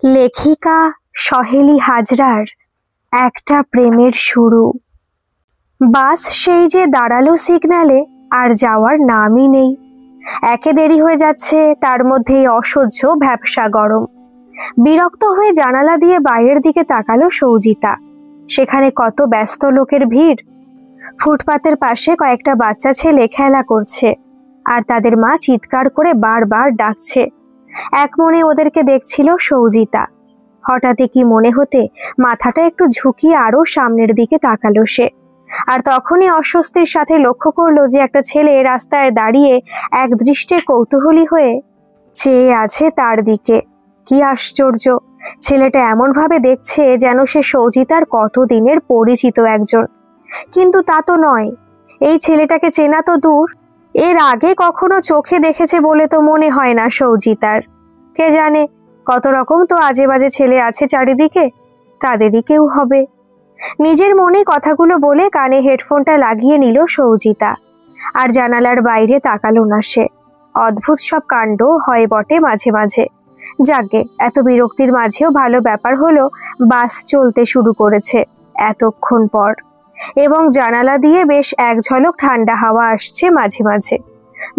লেখিকা সহেলি হাজরার একটা প্রেমের শুরু। বাস সেই যে দাঁড়ালো সিগন্যালে, আর যাওয়ার নামই নেই। একে দেরি হয়ে যাচ্ছে, তার মধ্যেই অসহ্য ভ্যাপসা গরম। বিরক্ত হয়ে জানালা দিয়ে বাইরের দিকে তাকালো সৌজিতা। সেখানে কত ব্যস্ত লোকের ভিড়। ফুটপাতের পাশে কয়েকটা বাচ্চা ছেলে খেলা করছে, আর তাদের মা চিৎকার করে বারবার ডাকছে। এক মনে ওদেরকে দেখছিল সৌজিতা। হঠাৎই কি মনে হতে মাথাটা একটু ঝুঁকিয়ে আরো সামনের দিকে তাকালো সে। আর তখনই অস্বস্তির সাথে লক্ষ্য করলো যে একটা ছেলে রাস্তায় দাঁড়িয়ে এক দৃষ্টে কৌতূহলী হয়ে চেয়ে আছে তার দিকে। কি আশ্চর্য, ছেলেটা এমন ভাবে দেখছে যেন সে সৌজিতার কতদিনের পরিচিত একজন। কিন্তু তা তো নয়। এই ছেলেটাকে চেনা তো দূর, এর আগে কখনো চোখে দেখেছে বলে তো মনে হয় না সৌজিতার। কে জানে, কত রকম তো আজে বাজে ছেলে আছে চারিদিকে, তাদেরই কেউ হবে। নিজের মনে কথাগুলো বলে কানে হেডফোনটা লাগিয়ে নিল সৌজিতা, আর জানালার বাইরে তাকালো না সে। অদ্ভুত সব কাণ্ড হয় বটে মাঝে মাঝে। যাকে এত বিরক্তির মাঝেও ভালো ব্যাপার হলো বাস চলতে শুরু করেছে এতক্ষণ পর, এবং জানালা দিয়ে বেশ এক ঝলক ঠান্ডা হাওয়া আসছে মাঝে মাঝে।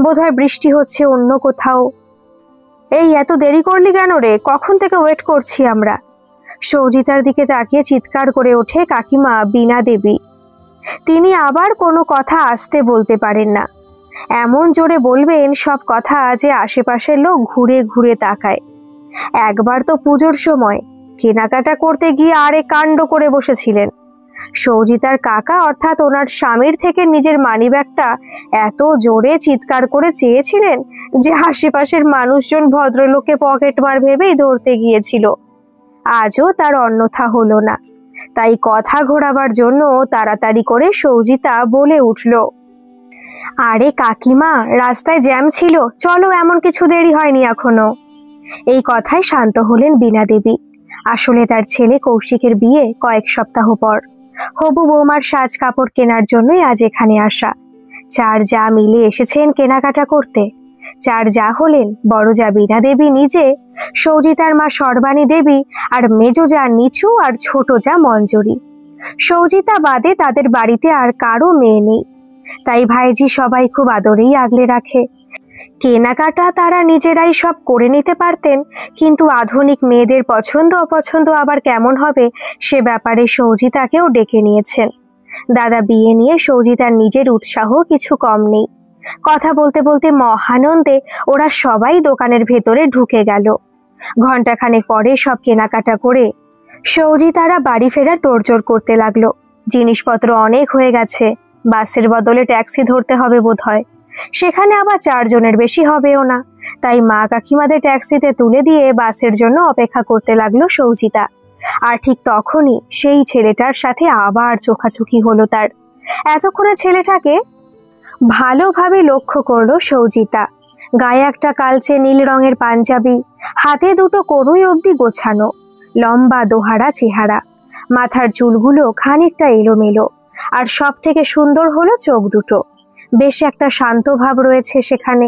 বোধহয় বৃষ্টি হচ্ছে অন্য কোথাও। এই এত দেরি করলি কেন রে? কখন থেকে ওয়েট করছি আমরা। সৌজিতার দিকে তাকিয়ে চিৎকার করে ওঠে কাকিমা বীণা দেবী। তিনি আবার কোনো কথা আস্তে বলতে পারেন না। এমন জোরে বলবেন সব কথা যে আশেপাশের লোক ঘুরে ঘুরে তাকায়। একবার তো পুজোর সময় কেনাকাটা করতে গিয়ে আরেক কাণ্ড করে বসেছিলেন। সৌজিতার কাকা অর্থাৎ ওনার স্বামীর থেকে নিজের মানিব্যাগটা এত জোরে চিৎকার করে চেয়েছিলেন যে আশেপাশের মানুষজন ভদ্রলোকে পকেটমার ভেবেই ধরতে গিয়েছিল। আজও তার অন্যথা হলো না। তাই কথা ঘোরাবার জন্য তাড়াতাড়ি করে সৌজিতা বলে উঠল, আরে কাকিমা, রাস্তায় জ্যাম ছিল, চলো, এমন কিছু দেরি হয়নি এখনো। এই কথায় শান্ত হলেন বীণা দেবী। আসলে তার ছেলে কৌশিকের বিয়ে কয়েক সপ্তাহ পর। হবু বৌমার সাজ কাপড় কেনার জন্যই আজ এখানে আসা। চার যা মিলে এসেছেন কেনাকাটা করতে। চার যা হলেন বড় যা বীণা দেবী নিজে, সৌজিতার মা সর্বাণী দেবী, আর মেজো যা নিচু, আর ছোট যা মঞ্জরি। সৌজিতা বাদে তাদের বাড়িতে আর কারো মেয়ে নেই, তাই ভাইজি সবাই খুব আদরেই আগলে রাখে। কেনাকাটা তারা নিজেরাই সব করে নিতে পারতেন, কিন্তু আধুনিক মেয়েদের পছন্দ অপছন্দ আবার কেমন হবে সে ব্যাপারে সৌজিতাকেও ডেকে নিয়েছেন। দাদা বিয়ে নিয়ে সৌজিতার নিজের উৎসাহ কিছু কম নেই। কথা বলতে বলতে মহানন্দে ওরা সবাই দোকানের ভেতরে ঢুকে গেল। ঘণ্টাখানেক পরে সব কেনাকাটা করে সৌজিতারা বাড়ি ফেরার তোড়জোড় করতে লাগলো। জিনিসপত্র অনেক হয়ে গেছে, বাসের বদলে ট্যাক্সি ধরতে হবে বোধহয়। সেখানে আবার 4 জনের বেশি হবেও না। তাই মা কাকিমাদের ট্যাক্সিতে তুলে দিয়ে বাসের জন্য অপেক্ষা করতে লাগলো সৌজিতা। আর ঠিক তখনই সেই ছেলেটার সাথে আবার চোখাচোখি হলো তার। এতক্ষণে ছেলেটাকে ভালোভাবে লক্ষ্য করলো সৌজিতা। গায়ে একটা কালচে নীল রঙের পাঞ্জাবি, হাতে দুটো কনুই অবধি গোছানো, লম্বা দোহারা চেহারা, মাথার চুলগুলো খানিকটা এলোমেলো, আর সব থেকে সুন্দর হলো চোখ দুটো। বেশ একটা শান্ত ভাব রয়েছে সেখানে।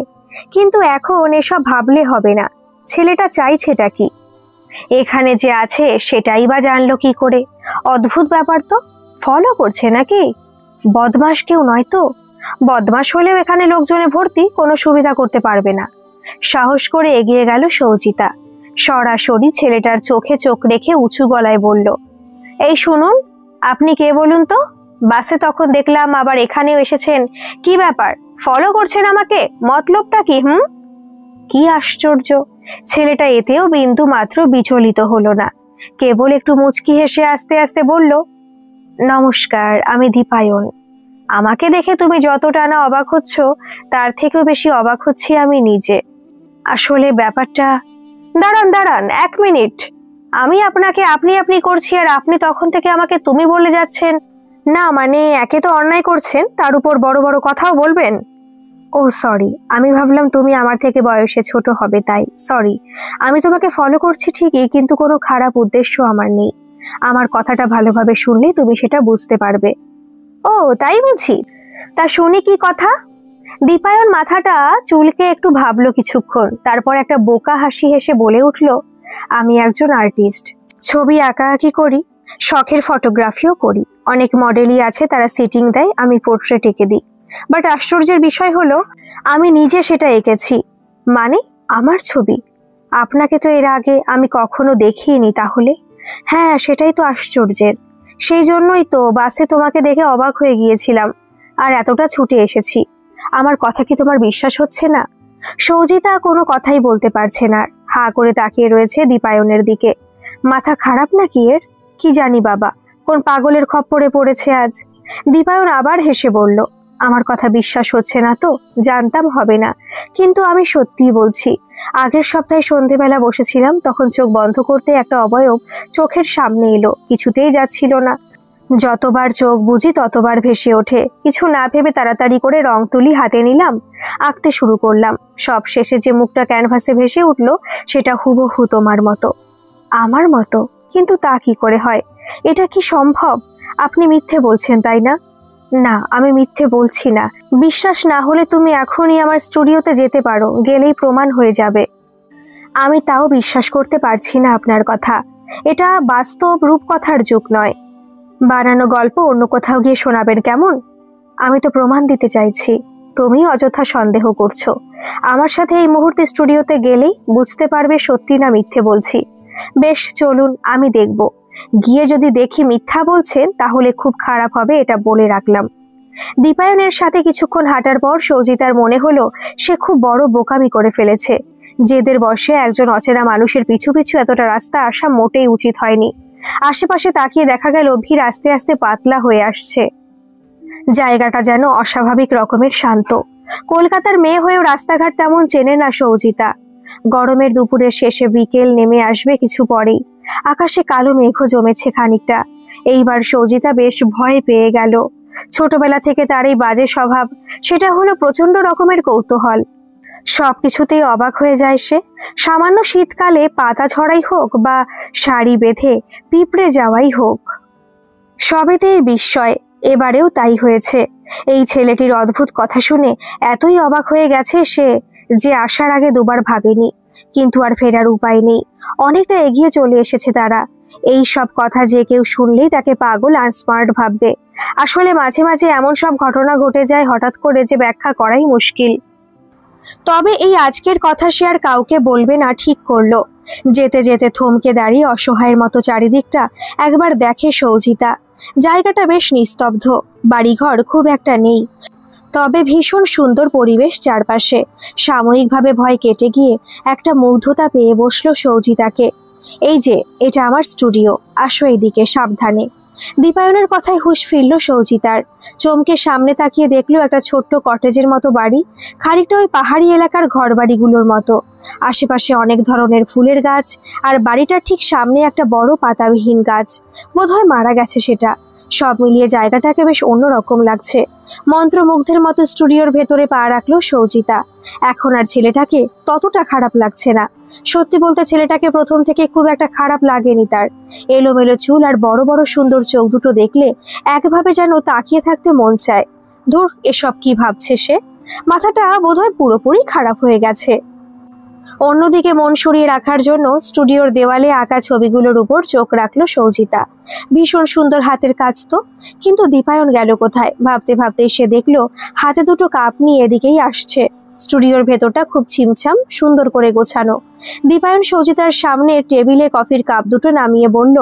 কিন্তু এখন এসব ভাবলে হবে না। ছেলেটা চাইছেটা কি? এখানে যে আছে সেটাই বা জানলো কি করে? অদ্ভুত ব্যাপার তো। ফলো করছে নাকি? বদমাস কেউ নয় তো? বদমাস হলেও এখানে লোকজনে ভর্তি, কোনো সুবিধা করতে পারবে না। সাহস করে এগিয়ে গেল সৌজিতা। সরাসরি ছেলেটার চোখে চোখ রেখে উঁচু গলায় বলল, এই শুনুন, আপনি কে বলুন তো? বাসে তখন দেখলাম, আবার এখানেও এসেছেন, কি ব্যাপার? ফলো করছেন আমাকে? মতলবটা কি? কি আশ্চর্য! ছেলেটা এতেও বিন্দু মাত্র বিচলিত হলো না। কেবল একটু মুচকি হেসে আস্তে আস্তে বলল, নমস্কার, আমি দীপায়ন। আমাকে দেখে তুমি যতটা না অবাক হচ্ছ, তার থেকেও বেশি অবাক হচ্ছি আমি নিজে। আসলে ব্যাপারটা... দাঁড়ান দাঁড়ান, 1 মিনিট। আমি আপনাকে আপনি আপনি করছি, আর আপনি তখন থেকে আমাকে তুমি বলে যাচ্ছেন। না মানে, একে তো অন্যায় করছেন, তার উপর বড় বড় কথাও বলবেন। ও সরি, আমি ভাবলাম তুমি আমার থেকে বয়সে ছোট হবে, তাই সরি। আমি তোমাকে ফলো করছি ঠিকই, কিন্তু কোনো খারাপ উদ্দেশ্য আমার নেই। আমার কথাটা ভালোভাবে শুনলে তুমি সেটা বুঝতে পারবে। ও তাই বুঝি? তা শুনি কি কথা? দীপায়ন মাথাটা চুলকে একটু ভাবলো কিছুক্ষণ, তারপর একটা বোকা হাসি হেসে বলে উঠল, আমি একজন আর্টিস্ট, ছবি আঁকাআঁকি করি, শখের ফটোগ্রাফিও করি। অনেক মডেলই আছে, তারা সিটিং দেয়, আমি পোর্ট্রেট এঁকে দিই। বাট আশ্চর্যের বিষয় হলো আমি নিজে সেটা এঁকেছি। মানে আমার ছবি? আপনাকে তো এর আগে আমি কখনো দেখিনি। তাহলে হ্যাঁ, সেটাই তো আশ্চর্যের। সেই জন্যই তো বাসে তোমাকে দেখে অবাক হয়ে গিয়েছিলাম আর এতটা ছুটে এসেছি। আমার কথা কি তোমার বিশ্বাস হচ্ছে না? সৌজিতা কোনো কথাই বলতে পারছে না, হাঁ করে তাকিয়ে রয়েছে দীপায়নের দিকে। মাথা খারাপ নাকি এর? কি জানি বাবা, কোন পাগলের খপ্পরে পড়েছে আজ। দীপায়ন আবার হেসে বলল, আমার কথা বিশ্বাস হচ্ছে না তো? জানতাম হবে না, কিন্তু আমি সত্যিই বলছি। আগের সপ্তাহে সন্ধেবেলা বসেছিলাম, তখন চোখ বন্ধ করতে একটা অবয়ব চোখের সামনে এলো, কিছুতেই যাচ্ছিল না। যতবার চোখ বুঝি ততবার ভেসে ওঠে। কিছু না ভেবে তাড়াতাড়ি করে রং তুলি হাতে নিলাম, আঁকতে শুরু করলাম। সব শেষে যে মুখটা ক্যানভাসে ভেসে উঠল সেটা হুবহু তোমার মতো। আমার মতো? কিন্তু তা কি করে হয়? এটা কি সম্ভব? আপনি মিথ্যে বলছেন তাই না? না, আমি মিথ্যে বলছি না। বিশ্বাস না হলে তুমি এখনই আমার স্টুডিওতে যেতে পারো, গেলেই প্রমাণ হয়ে যাবে। আমি তাও বিশ্বাস করতে পারছি না আপনার কথা। এটা বাস্তব রূপকথার যুগ নয়। বানানো গল্প অন্য কোথাও গিয়ে শোনাবেন কেমন? আমি তো প্রমাণ দিতে চাইছি। তুমি অযথা সন্দেহ করছো। আমার সাথে এই মুহূর্তে স্টুডিওতে গেলেই বুঝতে পারবে সত্যি না মিথ্যে বলছি। বেশ, চলুন, আমি দেখব। গিয়ে যদি দেখি মিথ্যা বলছেন তাহলে খুব খারাপ হবে, এটা বলে রাখলাম। দীপায়নের সাথে কিছুক্ষণ হাঁটার পর সৌজিতার মনে হলো সে খুব বড় বোকামি করে ফেলেছে। জেদের বসে একজন অচেনা মানুষের পিছু পিছু এতটা রাস্তা আসা মোটেই উচিত হয়নি। আশেপাশে তাকিয়ে দেখা গেল ভিড় আস্তে আস্তে পাতলা হয়ে আসছে। জায়গাটা যেন অস্বাভাবিক রকমের শান্ত। কলকাতার মেয়ে হয়েও রাস্তাঘাট তেমন চেনে না সৌজিতা। গরমের দুপুরের শেষে বিকেল নেমে আসবে কিছু পরেই। আকাশে কালো মেঘও জমেছে খানিকটা। এইবার সৌজিতা বেশ ভয় পেয়ে গেল। ছোটবেলা থেকে তার এই বাজে স্বভাব, সেটা হলো প্রচন্ড রকমের কৌতূহল। সবকিছুতেই অবাক হয়ে যায় সে। সামান্য শীতকালে পাতা ঝরাই হোক বা শাড়ি বেঁধে পিঁপড়ে যাওয়াই হোক, সবেতেই বিস্ময়। এবারেও তাই হয়েছে। এই ছেলেটির অদ্ভুত কথা শুনে এতই অবাক হয়ে গেছে সে যে আসার আগে দুবার ভাবেনি। কিন্তু আর ফেরার উপায় নেই, অনেকটা এগিয়ে চলে এসেছে তারা। এই সব কথা যে কেউ শুনলেই তাকে পাগল আর স্মার্ট ভাববে। আসলে মাঝে মাঝে এমন সব ঘটনা ঘটে যায় হঠাৎ করে যে ব্যাখ্যা করাই মুশকিল। তবে এই আজকের কথা সে আর কাউকে বলবে না ঠিক করলো। যেতে যেতে থমকে দাঁড়িয়ে অসহায়ের মতো চারিদিকটা একবার দেখে সৌজিতা। জায়গাটা বেশ নিস্তব্ধ, বাড়িঘর খুব একটা নেই, তবে ভীষণ সুন্দর পরিবেশ চারপাশে। সাময়িকভাবে ভয় কেটে গিয়ে একটা মুগ্ধতা পেয়ে বসলো সৌজিতাকে। এই যে, এটা আমার স্টুডিও, আসো এইদিকে, সাবধানে। দীপায়নের কথায় হুঁশ ফিরল সৌজিতার। চমকে সামনে তাকিয়ে দেখলো একটা ছোট্ট কটেজের মতো বাড়ি, খানিকটা ওই পাহাড়ি এলাকার ঘর বাড়িগুলোর মতো। আশেপাশে অনেক ধরনের ফুলের গাছ, আর বাড়িটার ঠিক সামনে একটা বড় পাতাবিহীন গাছ, বোধহয় মারা গেছে সেটা। সব মিলিয়ে জায়গাটাকে বেশ অন্যরকম লাগছে। মন্ত্রমুগ্ধের মতো স্টুডিওর ভেতরে পা রাখলো সৌজিতা। এখন আর ছেলেটাকে ততটা খারাপ লাগছে না। সত্যি বলতে ছেলেটাকে প্রথম থেকে খুব একটা খারাপ লাগেনি তার। এলোমেলো চুল আর বড় বড় সুন্দর চোখ দুটো দেখলে একভাবে যেন তাকিয়ে থাকতে মন চায়। ধুর, এসব কি ভাবছে সে? মাথাটা বোধহয় পুরোপুরি খারাপ হয়ে গেছে। অন্যদিকে মন সরিয়ে রাখার জন্য স্টুডিওর দেওয়ালে আঁকা ছবিগুলোর উপর চোখ রাখলো সৌজিতা। ভীষণ সুন্দর হাতের কাজ তো। কিন্তু দীপায়ন গেল কোথায়? ভাবতে ভাবতে সে দেখলো হাতে দুটো কাপ নিয়ে এদিকেই আসছে। স্টুডিওর ভেতরটা খুব ছিমছাম, সুন্দর করে গোছানো। দীপায়ন সৌজিতার সামনে টেবিলে কফির কাপ দুটো নামিয়ে বলল,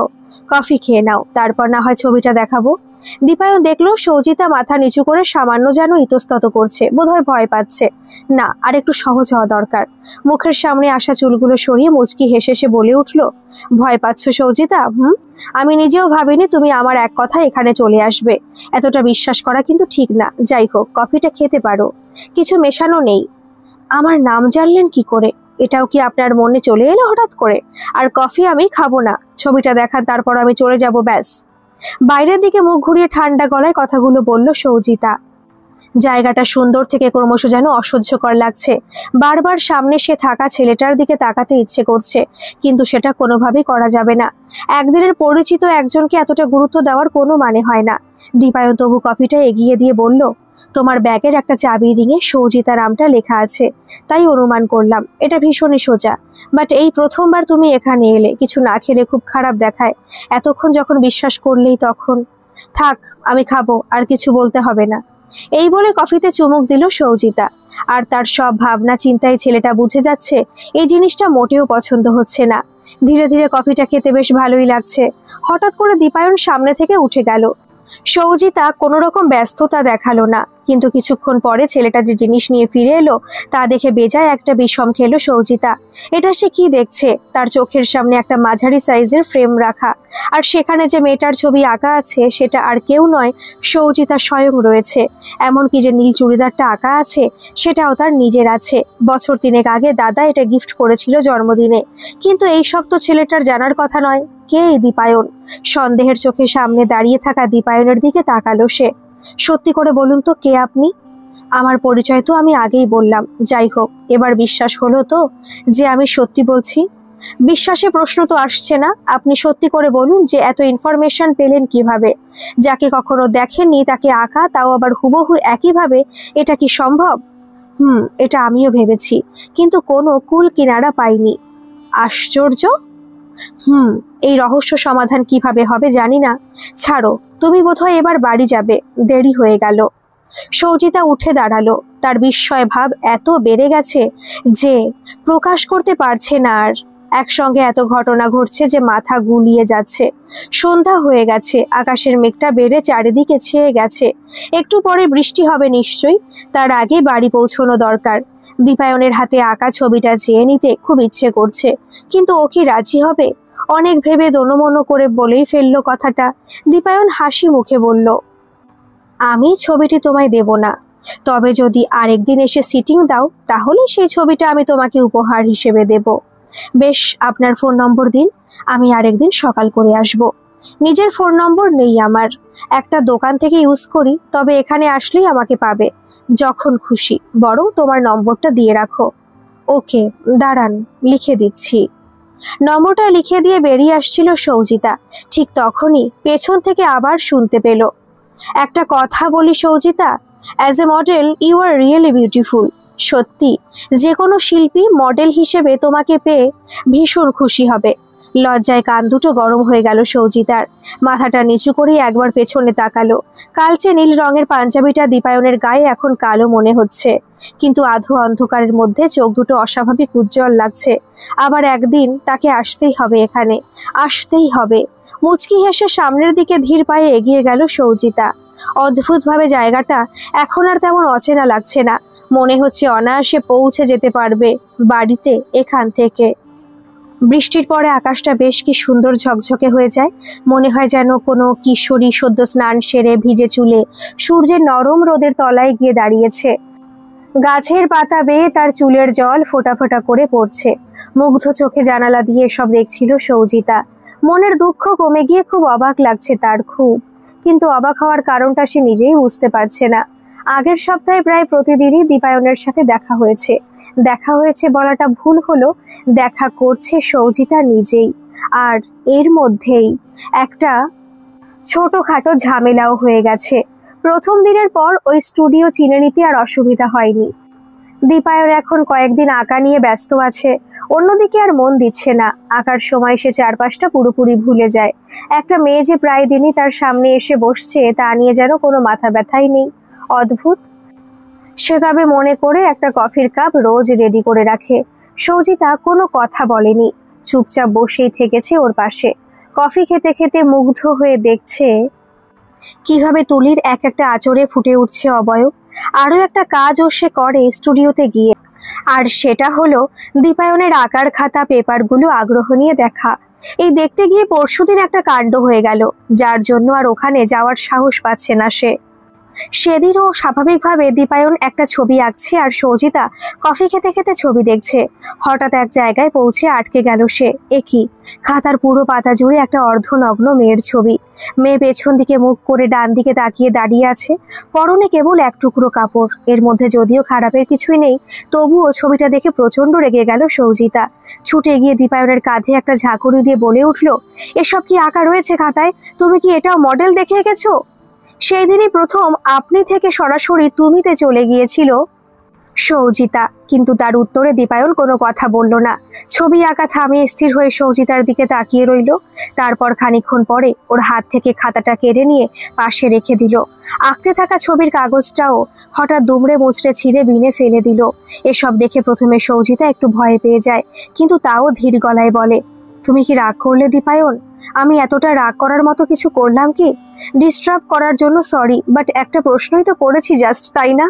কফি খেয়ে নাও, তারপর না হয় ছবিটা দেখাবো। দীপায়ন দেখলো সৌজিতা মাথা নিচু করে সামান্য যেন ইতস্তত করছে, বোধহয় ভয় পাচ্ছে। না, আর একটু সহজ হওয়া দরকার। মুখের সামনে আসা চুলগুলো সরিয়ে মুচকি হেসে সে বলে উঠল, ভয় পাচ্ছ সৌজিতা? আমি নিজেও ভাবিনি তুমি আমার এক কথা এখানে চলে আসবে। এতটা বিশ্বাস করা কিন্তু ঠিক না। যাই হোক, কফিটা খেতে পারো, কিছু মেশানো নেই। আমার নাম জানলেন কি করে? এটাও কি আপনার মনে চলে এলো হঠাৎ করে? আর কফি আমি খাবো না, ছবিটা দেখান, তারপর আমি চলে যাব, ব্যাস। বাইরের দিকে মুখ ঘুরিয়ে ঠান্ডা গলায় কথাগুলো বলল সৌজিতা। জায়গাটা সুন্দর থেকে ক্রমশ যেন অসহ্যকর লাগছে। বারবার সামনে সে থাকা ছেলেটার দিকে তাকাতে ইচ্ছে করছে, কিন্তু সেটা কোনোভাবেই করা যাবে না। একদিনের পরিচিত একজনকে এতটা গুরুত্ব দেওয়ার কোনো মানে হয় না। দীপায়ন তবু কফিটা এগিয়ে দিয়ে বলল, তোমার ব্যাগের একটা চাবি রিংয়ে সৌজিতা নামটা লেখা আছে, তাই অনুমান করলাম এটা ভীষণই সোজা। বাট এই প্রথমবার তুমি এখানে এলে, কিছু না খেলে খুব খারাপ দেখায়। এতক্ষণ যখন বিশ্বাস করলেই তখন। থাক, আমি খাবো, আর কিছু বলতে হবে না। এই বলে কফিতে চুমুক দিল সৌজিতা। আর তার সব ভাবনা চিন্তায় ছেলেটা বুঝে যাচ্ছে এই জিনিসটা মোটেও পছন্দ হচ্ছে না। ধীরে ধীরে কফিটা খেতে বেশ ভালোই লাগছে। হঠাৎ করে দীপায়ন সামনে থেকে উঠে গেল। সৌজিতা কোনো রকম ব্যস্ততা দেখালো না, কিন্তু কিছুক্ষণ পরে ছেলেটা যে জিনিস নিয়ে ফিরে এলো তা দেখে বেজায় একটা বিষম খেলো সৌজিতা। এটা সে কি দেখছে? তার চোখের সামনে একটা মাঝারি সাইজের ফ্রেম রাখা, আর সেখানে যে মেয়েটার ছবি আঁকা আছে সেটা আর কেউ নয়, সৌজিতা স্বয়ং রয়েছে। এমনকি যে নীল চুড়িদারটা আঁকা আছে সেটাও তার নিজের আছে। বছর 3 আগে দাদা এটা গিফট করেছিল জন্মদিনে। কিন্তু এই সব তো ছেলেটার জানার কথা নয়। কে এই দীপায়ন? সন্দেহের চোখে সামনে দাঁড়িয়ে থাকা দীপায়নের দিকে তাকালো সে। সত্যি করে বলুন তো, কে আপনি? আমার পরিচয় তো আমি আগেই বললাম। যাই হোক, এবার বিশ্বাস হলো তো যে আমি সত্যি বলছি? বিশ্বাসে প্রশ্ন তো আসছে না। আপনি সত্যি করে বলুন যে এত ইনফরমেশন পেলেন কিভাবে? যাকে কখনো দেখেননি তাকে আঁকা, তাও আবার হুবহু একইভাবে, এটা কি সম্ভব? এটা আমিও ভেবেছি, কিন্তু কোনো কুল কিনারা পাইনি। আশ্চর্য। এই রহস্য সমাধান কিভাবে হবে জানি না। ছাড়ো, তুমি বোধহয় এবার বাড়ি যাবে, দেরি হয়ে গেল। সৌজিতা উঠে দাঁড়ালো। তার বিস্ময় ভাব এত বেড়ে গেছে যে প্রকাশ করতে পারছে না আর। একসঙ্গে এত ঘটনা ঘটছে যে মাথা গুলিয়ে যাচ্ছে। সন্ধ্যা হয়ে গেছে, আকাশের মেঘটা বেড়ে চারিদিকে ছেয়ে গেছে। একটু পরে বৃষ্টি হবে নিশ্চয়ই, তার আগে বাড়ি পৌঁছানো দরকার। দীপায়নের হাতে আঁকা ছবিটা চেয়ে নিতে খুব ইচ্ছে করছে, কিন্তু ও কি রাজি হবে? অনেক ভেবে দোনোমনো করে বলেই ফেললো কথাটা। দীপায়ন হাসি মুখে বলল, আমি ছবিটি তোমায় দেব না, তবে যদি আরেকদিন এসে সিটিং দাও তাহলে সেই ছবিটা আমি তোমাকে উপহার হিসেবে দেব। বেশ, আপনার ফোন নম্বর দিন, আমি আরেকদিন সকাল করে আসব। নিজের ফোন নম্বর নেই আমার, একটা দোকান থেকে ইউজ করি, তবে এখানে আসলেই আমাকে পাবে যখন খুশি। বরং তোমার নম্বরটা দিয়ে রাখো। ওকে, দাঁড়ান, লিখে দিচ্ছি। নম্বরটা লিখে দিয়ে বেরিয়ে আসছিল সৌজিতা। ঠিক তখনই পেছন থেকে আবার শুনতে পেল, একটা কথা বলি Saujita, as a model you are really beautiful. সত্যি, যে কোনো শিল্পী মডেল হিসেবে তোমাকে পেয়ে ভীষণ খুশি হবে। লজ্জায় কান দুটো গরম হয়ে গেল সৌজিতার। মাথাটা নিচু করে একবার পেছনে তাকালো। কালচে নীল রঙের পাঞ্জাবিটা দীপায়নের গায়ে এখন কালো মনে হচ্ছে, কিন্তু আধো অন্ধকারের মধ্যে চোখ দুটো অস্বাভাবিক উজ্জ্বল লাগছে। আবার একদিন তাকে আসতেই হবে এখানে, আসতেই হবে। মুচকি হেসে সামনের দিকে ধীর পায়ে এগিয়ে গেল সৌজিতা। অদ্ভুতভাবে জায়গাটা এখন আর তেমন অচেনা লাগছে না। মনে হচ্ছে অনায়াসে পৌঁছে যেতে পারবে বাড়িতে এখান থেকে। বৃষ্টির পরে আকাশটা বেশ কি সুন্দর ঝকঝকে হয়ে যায়। মনে হয় যেন কোনো কিশোরী সদ্য স্নান সেরে ভিজে চুলে সূর্যের নরম রোদের তলায় গিয়ে দাঁড়িয়েছে। গাছের পাতা বেয়ে তার চুলের জল ফোঁটা ফোঁটা করে পড়ছে। মুগ্ধ চোখে জানালা দিয়ে সব দেখছিল সৌজিতা। মনের দুঃখ কমে গিয়ে খুব অবাক লাগছে তার, খুব। কিন্তু অবাক হওয়ার কারণটা সে নিজেই বুঝতে পারছে না। আগের সপ্তাহে প্রায় প্রতিদিনই দীপায়নের সাথে দেখা হয়েছে। দেখা হয়েছে বলাটা ভুল হলো, দেখা করছে সৌজিতা নিজেই। আর এর মধ্যেই একটা ছোটখাটো ঝামেলাও হয়ে গেছে। প্রথম দিনের পর ওই স্টুডিও চিনে নিতে আর অসুবিধা হয়নি। দীপায়ন এখন কয়েকদিন আঁকা নিয়ে ব্যস্ত আছে, অন্যদিকে আর মন দিচ্ছে না। আঁকার সময় সে চারপাশটা পুরোপুরি ভুলে যায়। একটা মেয়ে যে প্রায় দিনই তার সামনে এসে বসছে তা নিয়ে যেন কোনো মাথা ব্যথাই নেই। অদ্ভুত। সে তবে মনে করে একটা কফির কাপ রোজ রেডি করে রাখে। সৌজিতা কোনো কথা বলেনি, চুপচাপ বসেই থেকেছে ওর পাশে। কফি খেতে খেতে মুগ্ধ হয়ে দেখছে কিভাবে তুলির এক একটা আঁচড়ে ফুটে উঠছে অবয়ব। আরও একটা কাজও সে করে স্টুডিওতে গিয়ে, আর সেটা হলো দীপায়নের আঁকার খাতা পেপারগুলো আগ্রহ নিয়ে দেখা। এই দেখতে গিয়ে পরশুদিন একটা কাণ্ড হয়ে গেল, যার জন্য আর ওখানে যাওয়ার সাহস পাচ্ছে না সে। সেদিনও স্বাভাবিকভাবে দীপায়ন একটা ছবি আঁকছে আর সৌজিতা কফি খেতে খেতে ছবি দেখছে। হঠাৎ এক জায়গায় পৌঁছে আটকে গেল সে। একই খাতার পুরো পাতা জুড়ে একটা অর্ধনগ্ন মেয়ের ছবি। মেয়ে পেছন দিকে মুখ করে ডান দিকে তাকিয়ে দাঁড়িয়ে আছে, পরনে কেবল এক টুকরো কাপড়। এর মধ্যে যদিও খারাপের কিছুই নেই, তবুও ছবিটা দেখে প্রচন্ড রেগে গেল সৌজিতা। ছুটে গিয়ে দীপায়নের কাঁধে একটা ঝাঁকুনি দিয়ে বলে উঠল, এসব কি আঁকা রয়েছে খাতায়? তুমি কি এটাও মডেল দেখে এঁকেছো? সেই দিনই প্রথম আপনি থেকে সরাসরি তুমিতে চলে গিয়েছিল সৌজিতা, কিন্তু তার উত্তরে দীপায়ন কোনো কথা বলল না। ছবি আঁকা থামিয়ে স্থির হয়ে সৌজিতার দিকে তাকিয়ে রইল। তারপর খানিকক্ষণ পরে ওর হাত থেকে খাতাটা কেড়ে নিয়ে পাশে রেখে দিল। আঁকতে থাকা ছবির কাগজটাও হঠাৎ দুমড়ে মুচড়ে ছিঁড়ে বিনে ফেলে দিল। এসব দেখে প্রথমে সৌজিতা একটু ভয় পেয়ে যায়, কিন্তু তাও ধীর গলায় বলে, তুমি কি রাগ করলে দীপায়ন? আমি এতটা রাগ করার মতো কিছু করলাম কি? ডিস্টার্ব করার জন্য সরি, বাট একটা প্রশ্নই তো করেছি জাস্ট, তাই না?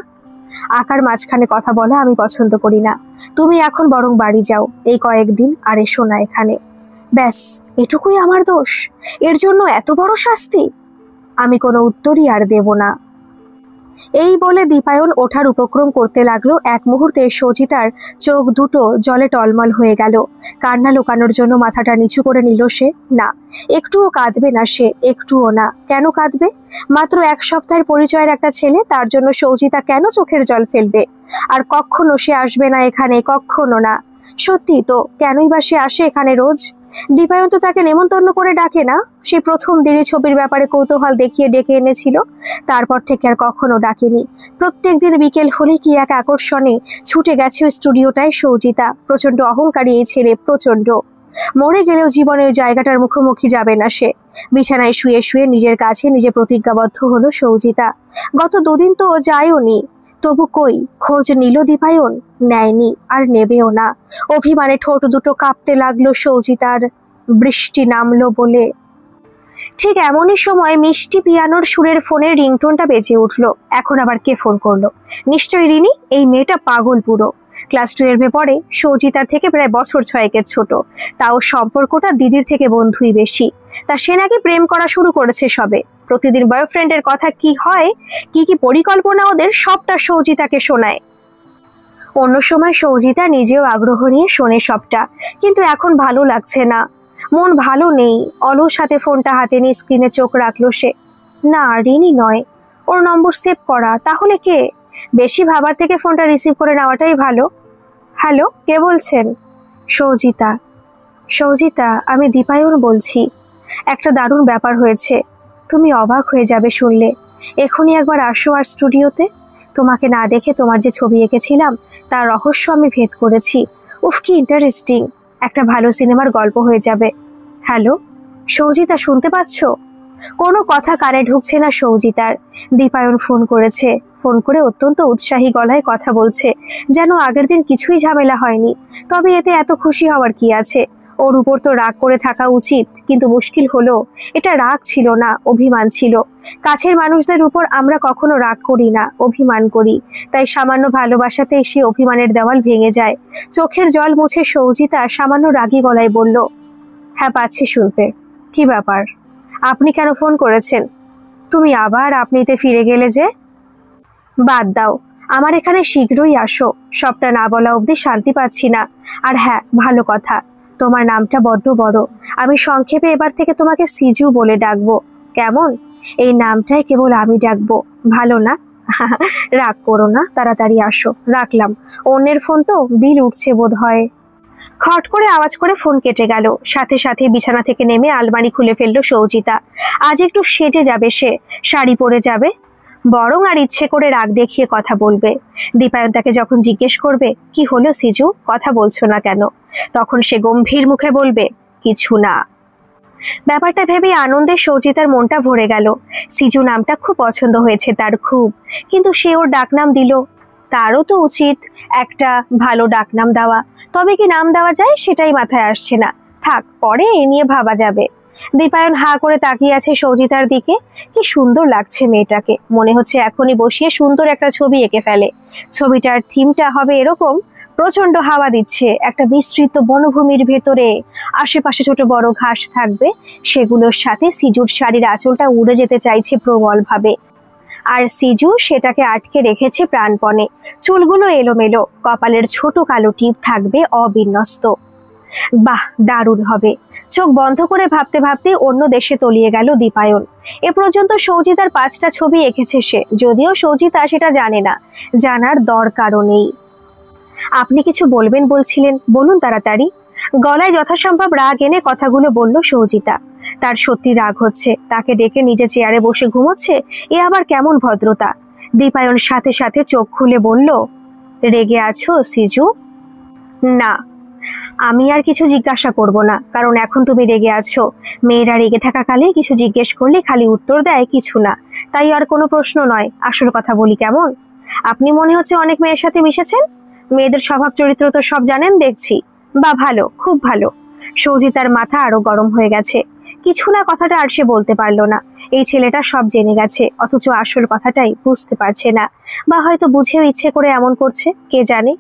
আঁকার মাঝখানে কথা বলা আমি পছন্দ করি না। তুমি এখন বরং বাড়ি যাও এই কয়েকদিন, আর এসো না এখানে। ব্যাস, এটুকুই আমার দোষ? এর জন্য এত বড় শাস্তি? আমি কোনো উত্তরই আর দেব না। এই বলে দীপায়ন ওঠার উপক্রম করতে লাগলো। এক মুহূর্তে সৌজিতার চোখ দুটো জলে টলমল হয়ে গেল। কান্না লুকানোর জন্য মাথাটা নিচু করে নিল সে। না, একটুও কাঁদবে না সে, একটুও না। কেন কাঁদবে? মাত্র এক সপ্তাহের পরিচয়ের একটা ছেলে, তার জন্য সৌজিতা কেন চোখের জল ফেলবে? আর কখনো সে আসবে না এখানে, কখনো না। সত্যি তো, কেনই বা সে আসে এখানে রোজ? দীপায়ন তো তাকে নেমন্তন্ন করে ডাকে না। সে প্রথম দিনই ছবির ব্যাপারে কৌতূহল দেখিয়ে ডেকে এনেছিল, তারপর থেকে আর কখনো ডাকেনি। প্রত্যেক দিন বিকেল হলে কি এক আকর্ষণে ছুটে গেছে ওই স্টুডিওটায় সৌজিতা। প্রচন্ড অহংকারী এই ছেলে, প্রচন্ড। মরে গেলেও জীবনে ওই জায়গাটার মুখোমুখি যাবে না সে। বিছানায় শুয়ে শুয়ে নিজের কাছে নিজে প্রতিজ্ঞাবদ্ধ হলো সৌজিতা। গত দুদিন তো যায়ওনি, তবু কই খোঁজ নিল দীপায়ন? নেয়নি, আর নেবেও না। অভিমানে ঠোঁট দুটো কাঁপতে লাগলো সৌজিতার। বৃষ্টি নামলো বলে। ঠিক এমনই সময় মিষ্টি পিয়ানোর সুরের ফোনের রিংটোনটা বেজে উঠলো। এখন আবার কে ফোন করলো? নিশ্চয়ই রিনি। এই মেয়েটা পাগল পুরো। ক্লাস 12-এ পড়ে, সৌজিতার থেকে প্রায় বছর 6-এর ছোট। তাও সম্পর্কটা দিদির থেকে বন্ধুই বেশি। তা সে নাকি প্রেম করা শুরু করেছে সবে। প্রতিদিন বয়ফ্রেন্ডের কথা কি হয়, কি কি পরিকল্পনা ওদের, সবটা সৌজিতাকে শোনায়। অন্য সময় সৌজিতা নিজেও আগ্রহ নিয়ে শোনে সবটা, কিন্তু এখন ভালো লাগছে না, মন ভালো নেই। অলস হাতে ফোনটা হাতে নিয়ে স্ক্রিনে চোখ রাখলো সে। না, রিনি নয়। ওর নম্বর সেভ করা। তাহলে কে? বেশি ভাবার থেকে ফোনটা রিসিভ করে নেওয়াটাই ভালো। হ্যালো, কে বলছেন? সৌজিতা। সৌজিতা, আমি দীপায়ন বলছি। একটা দারুণ ব্যাপার হয়েছে, তুমি অবাক হয়ে যাবে শুনলে। এখনই একবার আসো আর স্টুডিওতে। তোমাকে না দেখে তোমার যে ছবি এঁকেছিলাম তার রহস্য আমি ভেদ করেছি। উফ, কি ইন্টারেস্টিং! একটা ভালো সিনেমার গল্প হয়ে যাবে। হ্যালো সৌজিতা, শুনতে পাচ্ছ? কোনো কথা কানে ঢুকছে না সৌজিতার। দীপায়ন ফোন করেছে। ফোন করে অত্যন্ত উৎসাহী গলায় কথা বলছে, যেন আগের দিন কিছুই ঝামেলা হয়নি। তবে এতে এত খুশি হওয়ার কি আছে? ওর উপর তো রাগ করে থাকা উচিত, কিন্তু মুশকিল হলো এটা রাগ ছিল না, অভিমান ছিল। কাছের মানুষদের উপর আমরা কখনো রাগ করি না, অভিমান করি। তাই সামান্য ভালোবাসাতে সে অভিমানের দেওয়াল ভেঙে যায়। চোখের জল মুছে সৌজিতা সামান্য রাগী গলায় বলল, হ্যাঁ পাচ্ছি শুনতে। কি ব্যাপার? আপনি কেন ফোন করেছেন? তুমি আবার আপনিতে ফিরে গেলে যে? বাদ দাও, আমার এখানে শীঘ্রই আসো। সবটা না বলা অবধি শান্তি পাচ্ছি না। আর হ্যাঁ, ভালো কথা, তোমার নামটা বড্ড বড়। আমি সংক্ষেপে এবার থেকে তোমাকে সিজু বলে ডাকবো, কেমন? এই নামটাই কেবল আমি ডাকবো, ভালো না? রাগ করো না, তাড়াতাড়ি আসো। রাখলাম। অন্যের ফোন তো, বিল উঠছে বোধ হয়। খট করে আওয়াজ করে ফোন কেটে গেল। সাথে সাথে বিছানা থেকে নেমে আলমারি খুলে ফেললো সৌজিতা। আজ একটু সেজে যাবে সে, শাড়ি পরে যাবে। বরং আর ইচ্ছে করে রাগ দেখিয়ে কথা বলবে। দীপায়ন তাকে যখন জিজ্ঞেস করবে, কি হলো সিজু, কথা বলছো না কেন, তখন সে গম্ভীর মুখে বলবে, কিছু না। ব্যাপারটা ভেবে আনন্দে সৌজিতার মনটা ভরে গেল। সিজু নামটা খুব পছন্দ হয়েছে তার, খুব। কিন্তু সে ওর ডাকনাম দিল, তারও তো উচিত একটা ভালো ডাকনাম দেওয়া। তবে কি নাম দেওয়া যায় সেটাই মাথায় আসছে না। থাক, পরে এ নিয়ে ভাবা যাবে। দীপায়ন হা করে তাকিয়ে আছে সৌজিতার দিকে। কি সুন্দর লাগছে মেয়েটাকে, মনে হচ্ছে এখনই বসিয়ে সুন্দর একটা ছবি এঁকে ফেলে। ছবিটার থিমটা হবে এরকম, প্রচন্ড হাওয়া দিচ্ছে একটা বিস্তৃত বনভূমির ভেতরে, আশেপাশে ছোট বড় ঘাস থাকবে, সেগুলোর সাথে সিজুর শাড়ির আঁচলটা উড়ে যেতে চাইছে প্রবল ভাবে। আর সিজু সেটাকে আটকে রেখেছে প্রাণপণে। চুলগুলো এলোমেলো, কপালের ছোট কালো টিপ থাকবে অবিন্যস্ত। বাহ, দারুণ হবে। চোখ বন্ধ করে ভাবতে ভাবতে অন্য দেশে তলিয়ে গেল দীপায়ন। এ পর্যন্ত সৌজিতার 5টা ছবি এঁকেছে সে, যদিও সৌজিতা সেটা জানে না, জানার দরকারও নেই। আপনি কিছু বলবেন বলছিলেন, বলুন তাড়াতাড়ি। গলায় যথাসম্ভব রাগ এনে কথাগুলো বলল সৌজিতা। তার সত্যি রাগ হচ্ছে, তাকে ডেকে নিজে চেয়ারে বসে ঘুমোচ্ছে, এ আবার কেমন ভদ্রতা। দীপায়ন সাথে সাথে চোখ খুলে বলল, রেগে আছো সিজু? না, আমি আর কিছু জিজ্ঞাসা করব না, কারণ এখন তুমি রেগে আছো। মেয়েরা রেগে থাকাকালে কিছু জিজ্ঞেস করলে খালি উত্তর দেয় কিছু না, তাই আর কোনো প্রশ্ন নয়। আসল কথা বলি কেমন? আপনি মনে হচ্ছে অনেক মেয়ের সাথে মিশেছেন, মেয়েদের স্বভাব চরিত্র তো সব জানেন দেখছি। বা ভালো, খুব ভালো। সৌজিতার মাথা আরো গরম হয়ে গেছে। কিছু না কথাটা আর সে বলতে পারলো না। এই ছেলেটা সব জেনে গেছে, অথচ আসল কথাটাই বুঝতে পারছে না, বা হয়তো বুঝেও ইচ্ছে করে এমন করছে, কে জানে।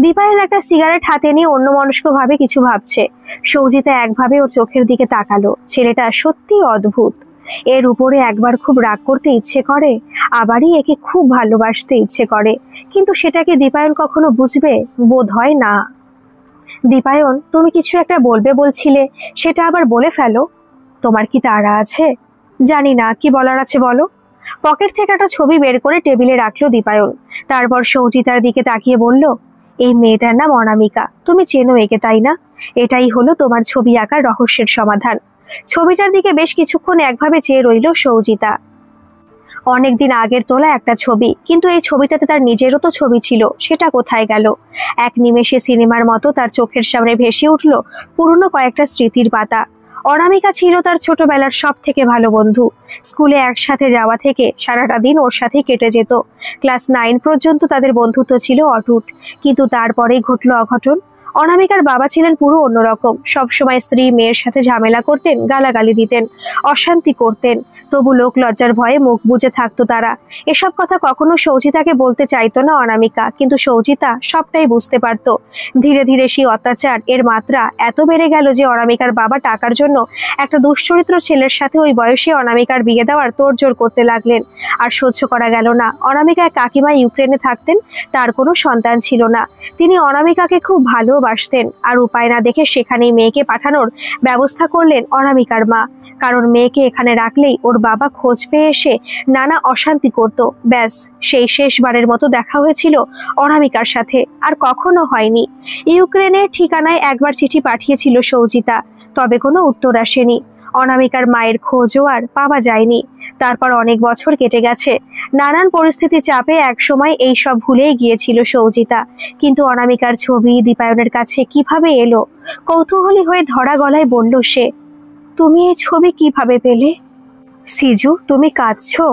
দীপায়ন একটা সিগারেট হাতে নিয়ে অন্যমনস্ক ভাবে কিছু ভাবছে। সৌজিতা একভাবে ওর চোখের দিকে তাকালো। ছেলেটা সত্যি অদ্ভুত। এর উপরে একবার খুব রাগ করতে ইচ্ছে করে, আবারই একে খুব ভালোবাসতে ইচ্ছে করে, কিন্তু সেটাকে দীপায়ন কখনো বুঝবে বোধ হয় না। দীপায়ন, তুমি কিছু একটা বলবে বলছিলে, সেটা আবার বলে ফেলো। তোমার কি তাড়া আছে? জানি না, কি বলার আছে বলো। পকেট থেকে একটা ছবি বের করে টেবিলে রাখলো দীপায়ন। তারপর সৌজিতার দিকে তাকিয়ে বলল, এই মেয়েটার নাম অনামিকা, তুমি চেনো একে তাই না? এটাই হলো তোমার ছবি আঁকার রহস্যের সমাধান। ছবিটার দিকে বেশ কিছুক্ষণ একভাবে চেয়ে রইল সৌজিতা। অনেকদিন আগের তোলা একটা ছবি, কিন্তু এই ছবিটাতে তার নিজেরও তো ছবি ছিল, সেটা কোথায় গেল? এক নিমেষে সিনেমার মতো তার চোখের সামনে ভেসে উঠল পুরনো কয়েকটা স্মৃতির পাতা। অনামিকা ছিল তার ছোটবেলার সব থেকে ভালো বন্ধু। স্কুলে একসাথে যাওয়া থেকে সারাটা দিন ওর সাথেই কেটে যেত। ক্লাস 9 পর্যন্ত তাদের বন্ধুত্ব ছিল অটুট, কিন্তু তারপরেই ঘটল অঘটন। অনামিকার বাবা ছিলেন পুরো অন্যরকম, সবসময় স্ত্রী মেয়ের সাথে ঝামেলা করতেন, গালাগালি দিতেন, অশান্তি করতেন। তবু লোক লজ্জার ভয়ে মুখ বুজে থাকতো তারা। এসব কথা কখনো সৌজিতাকে বলতে চাইতো না অনামিকা, কিন্তু সৌজিতা সবটাই বুঝতে পারত। ধীরে ধীরে সেই অত্যাচার এর মাত্রা এত বেড়ে গেল যে অনামিকার বাবা টাকার জন্য একটা দুশ্চরিত্র ছেলের সাথে ওই বয়সে অনামিকার বিয়ে দেওয়ার তোড়জোড় করতে লাগলেন। আর সহ্য করা গেল না। অনামিকার কাকিমা ইউক্রেনে থাকতেন, তার কোনো সন্তান ছিল না। তিনি অনামিকাকে খুব ভালোবাসতেন, আর উপায় না দেখে সেখানেই মেয়েকে পাঠানোর ব্যবস্থা করলেন অনামিকার মা। কারণ মেয়েকে এখানে রাখলেই ওর বাবা খোঁজ পেয়ে এসে নানা অশান্তি করত। ব্যাস, সেই শেষবারের মতো দেখা হয়েছিল অনামিকার সাথে, আর কখনো হয়নি। ইউক্রেনের ঠিকানায় একবার চিঠি পাঠিয়েছিল সৌজিতা, তবে কোনো উত্তর আসেনি। অনামিকার মায়ের খোঁজও আর পাওয়া যায়নি। তারপর অনেক বছর কেটে গেছে। নানান পরিস্থিতি চাপে একসময় এই সব ভুলেই গিয়েছিল সৌজিতা, কিন্তু অনামিকার ছবি দীপায়নের কাছে কিভাবে এলো? কৌতূহলী হয়ে ধরা গলায় বলল সে, তুমি এই ছবি কিভাবে পেলে? সিজু, তুমি কাঁদছো?